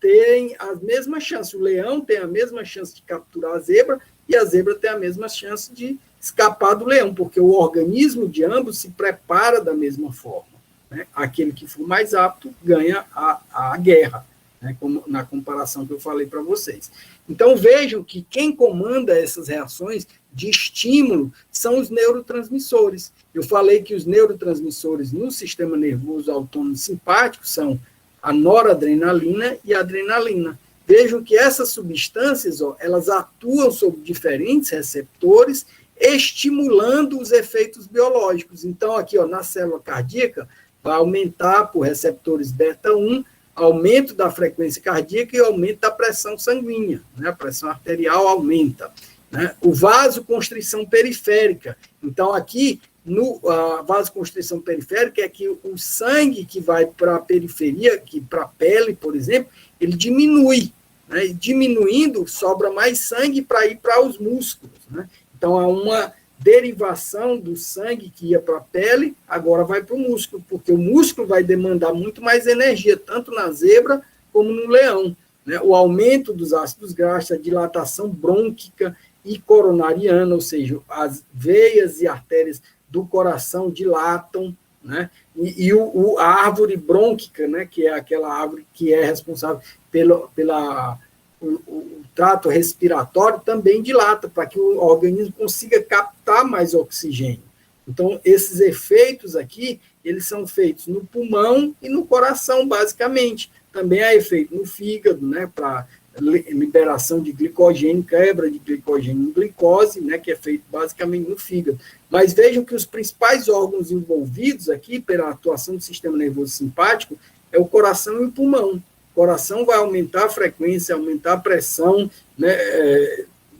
terem as mesmas chances. O leão tem a mesma chance de capturar a zebra e a zebra tem a mesma chance de escapar do leão, porque o organismo de ambos se prepara da mesma forma. Né? Aquele que for mais apto ganha a guerra, né? Como na comparação que eu falei para vocês. Então, vejam que quem comanda essas reações de estímulo são os neurotransmissores. Eu falei que os neurotransmissores no sistema nervoso autônomo simpático são a noradrenalina e a adrenalina. Vejam que essas substâncias, elas atuam sobre diferentes receptores, estimulando os efeitos biológicos. Então, aqui, na célula cardíaca, vai aumentar por receptores beta-1, aumento da frequência cardíaca e aumento da pressão sanguínea, né? A pressão arterial aumenta. Né? O vasoconstrição periférica. Então, aqui, a vasoconstrição periférica é que o sangue que vai para a periferia, que para a pele, por exemplo, ele diminui. Né? E diminuindo, sobra mais sangue para ir para os músculos. Né? Então, há uma derivação do sangue que ia para a pele, agora vai para o músculo, porque o músculo vai demandar muito mais energia, tanto na zebra como no leão. Né? O aumento dos ácidos graxos, a dilatação brônquica e coronariana, ou seja, as veias e artérias do coração dilatam, né? E a árvore brônquica, né? Que é aquela árvore que é responsável pelo trato respiratório, também dilata, para que o organismo consiga captar mais oxigênio. Então, esses efeitos aqui, eles são feitos no pulmão e no coração, basicamente. Também há efeito no fígado, né, para liberação de glicogênio, quebra de glicogênio em glicose, né, que é feito basicamente no fígado. Mas vejam que os principais órgãos envolvidos aqui pela atuação do sistema nervoso simpático é o coração e o pulmão. O coração vai aumentar a frequência, aumentar a pressão, né,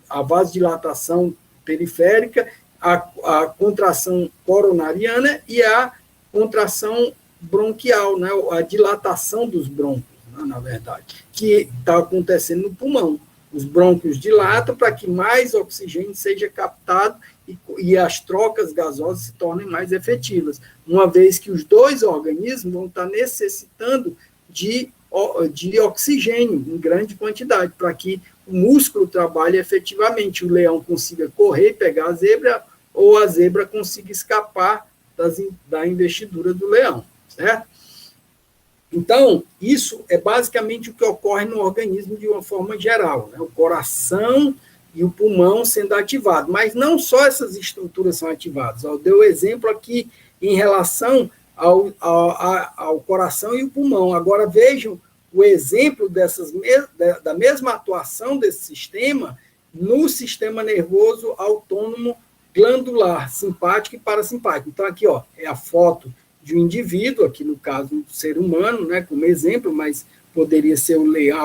a vasodilatação periférica, a contração coronariana e a contração bronquial, né, a dilatação dos brônquios. né, na verdade, que está acontecendo no pulmão. Os brônquios dilatam para que mais oxigênio seja captado e as trocas gasosas se tornem mais efetivas, uma vez que os dois organismos vão estar necessitando de oxigênio em grande quantidade, para que o músculo trabalhe efetivamente, o leão consiga correr e pegar a zebra, ou a zebra consiga escapar da investidura do leão, certo? Então, isso é basicamente o que ocorre no organismo de uma forma geral, né? O coração e o pulmão sendo ativados, mas não só essas estruturas são ativadas. Eu dei o exemplo aqui em relação ao coração e o pulmão. Agora vejam o exemplo da mesma atuação desse sistema no sistema nervoso autônomo glandular, simpático e parasimpático. Então, aqui ó, é a foto de um indivíduo, aqui no caso um ser humano, né, como exemplo, mas poderia ser o leão,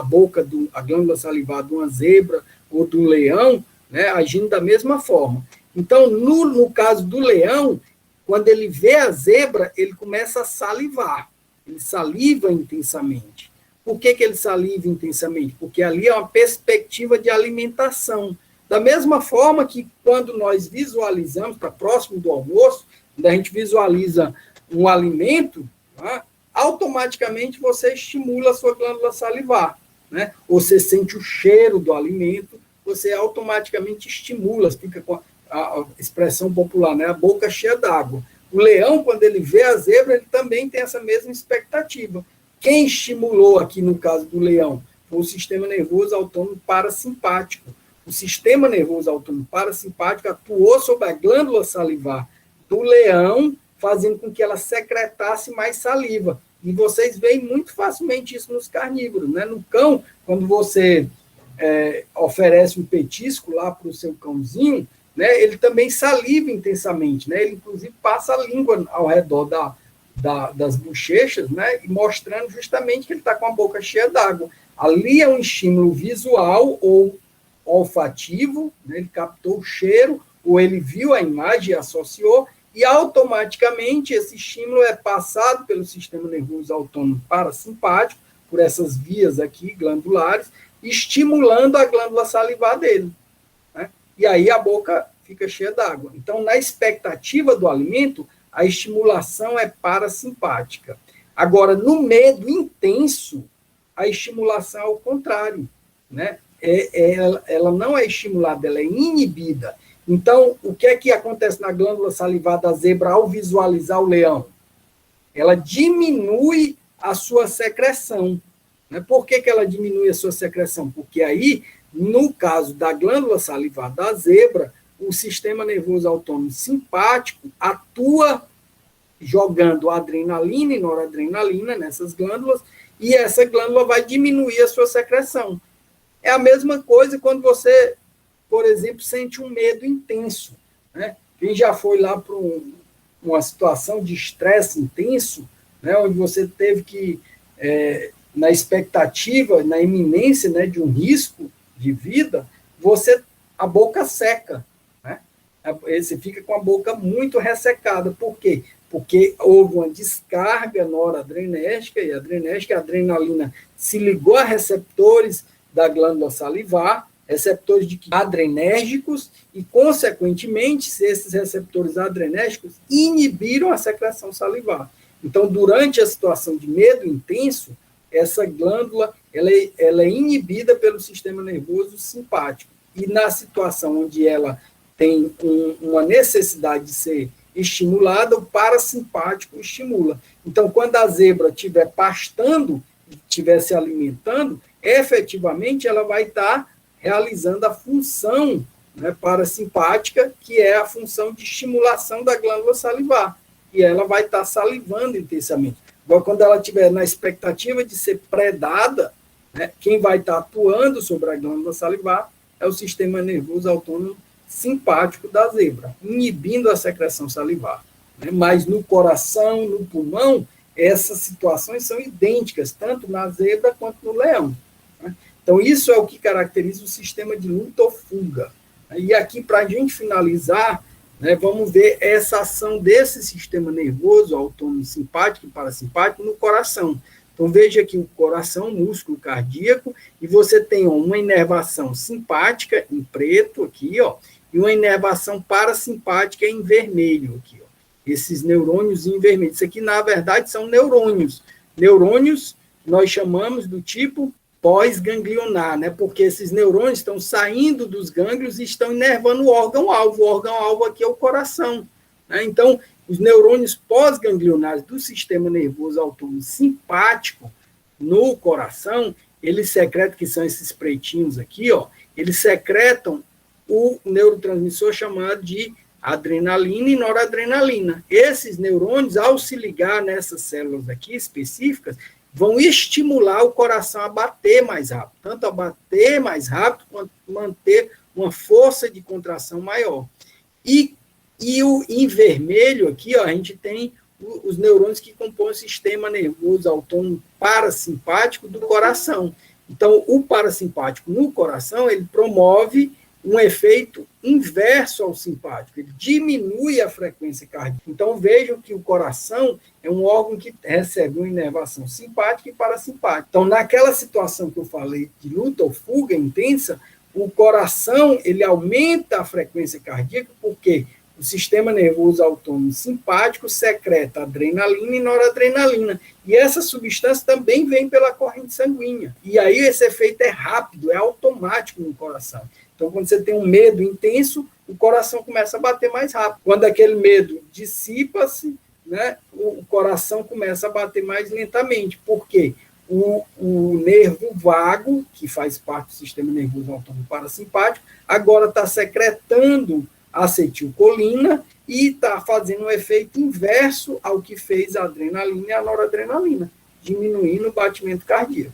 a glândula salivar de uma zebra ou de um leão, né, agindo da mesma forma. Então, no caso do leão, quando ele vê a zebra, ele começa a salivar, ele saliva intensamente. Por que ele saliva intensamente? Porque ali é uma perspectiva de alimentação. Da mesma forma que quando nós visualizamos, está próximo do almoço, quando a gente visualiza um alimento, tá? Automaticamente você estimula a sua glândula salivar, né? Você sente o cheiro do alimento, você automaticamente estimula, fica com a expressão popular, né? A boca cheia d'água. O leão, quando ele vê a zebra, ele também tem essa mesma expectativa. Quem estimulou aqui, no caso do leão, foi o sistema nervoso autônomo parasimpático. O sistema nervoso autônomo parasimpático atuou sobre a glândula salivar do leão, fazendo com que ela secretasse mais saliva. E vocês veem muito facilmente isso nos carnívoros, né? No cão, quando você oferece um petisco lá para o seu cãozinho, né, ele também saliva intensamente, né? Ele, inclusive, passa a língua ao redor das bochechas, né, mostrando justamente que ele está com a boca cheia d'água. Ali é um estímulo visual ou olfativo, né, ele captou o cheiro, ou ele viu a imagem e associou, e automaticamente esse estímulo é passado pelo sistema nervoso autônomo parasimpático, por essas vias aqui glandulares, estimulando a glândula salivar dele, né? E aí a boca fica cheia d'água. Então, na expectativa do alimento, a estimulação é parasimpática. Agora, no medo intenso, a estimulação é o contrário, né? Ela não é estimulada, ela é inibida. Então, o que é que acontece na glândula salivar da zebra ao visualizar o leão? Ela diminui a sua secreção. Né? Por que ela diminui a sua secreção? Porque aí, no caso da glândula salivar da zebra, o sistema nervoso autônomo simpático atua jogando adrenalina e noradrenalina nessas glândulas, e essa glândula vai diminuir a sua secreção. É a mesma coisa quando você, por exemplo, sente um medo intenso, né? Quem já foi lá para uma situação de estresse intenso, né, onde você teve que, na expectativa, na iminência, né, de um risco de vida, a boca seca, né? Você fica com a boca muito ressecada. Por quê? Porque houve uma descarga noradrenérgica e a adrenalina se ligou a receptores da glândula salivar, receptores adrenérgicos, e, consequentemente, esses receptores adrenérgicos inibiram a secreção salivar. Então, durante a situação de medo intenso, essa glândula ela é inibida pelo sistema nervoso simpático. E na situação onde ela tem uma necessidade de ser estimulada, o parasimpático estimula. Então, quando a zebra estiver pastando, estiver se alimentando, efetivamente ela vai estar realizando a função, né, parasimpática, que é a função de estimulação da glândula salivar, e ela vai estar salivando intensamente. Agora, quando ela estiver na expectativa de ser predada, né, quem vai estar atuando sobre a glândula salivar é o sistema nervoso autônomo simpático da zebra, inibindo a secreção salivar. Né? Mas no coração, no pulmão, essas situações são idênticas, tanto na zebra quanto no leão. Né? Então, isso é o que caracteriza o sistema de luta ou fuga. E aqui, para a gente finalizar, né, vamos ver essa ação desse sistema nervoso autônomo simpático e parasimpático no coração. Então, veja que o coração, músculo cardíaco, e você tem uma inervação simpática em preto aqui, ó, e uma inervação parasimpática em vermelho aqui, ó. Esses neurônios em vermelho. Isso aqui, na verdade, são neurônios. Neurônios nós chamamos do tipo pós-ganglionar, né? Porque esses neurônios estão saindo dos gânglios e estão inervando o órgão-alvo. O órgão-alvo aqui é o coração, né? Então, os neurônios pós-ganglionares do sistema nervoso autônomo simpático no coração, eles secretam, que são esses pretinhos aqui, ó, eles secretam o neurotransmissor chamado de adrenalina e noradrenalina. Esses neurônios, ao se ligar nessas células aqui específicas, vão estimular o coração a bater mais rápido, tanto a bater mais rápido quanto manter uma força de contração maior. E em vermelho aqui, ó, a gente tem os neurônios que compõem o sistema nervoso autônomo parasimpático do coração. Então, o parasimpático no coração, ele promove um efeito inverso ao simpático, ele diminui a frequência cardíaca. Então, vejam que o coração é um órgão que recebe uma inervação simpática e parasimpática. Então, naquela situação que eu falei de luta ou fuga intensa, o coração, ele aumenta a frequência cardíaca, porque o sistema nervoso autônomo simpático secreta adrenalina e noradrenalina. E essa substância também vem pela corrente sanguínea. E aí esse efeito é rápido, é automático no coração. Então, quando você tem um medo intenso, o coração começa a bater mais rápido. Quando aquele medo dissipa-se, né, o coração começa a bater mais lentamente. Por quê? O nervo vago, que faz parte do sistema nervoso autônomo parasimpático, agora está secretando acetilcolina e está fazendo um efeito inverso ao que fez a adrenalina e a noradrenalina, diminuindo o batimento cardíaco.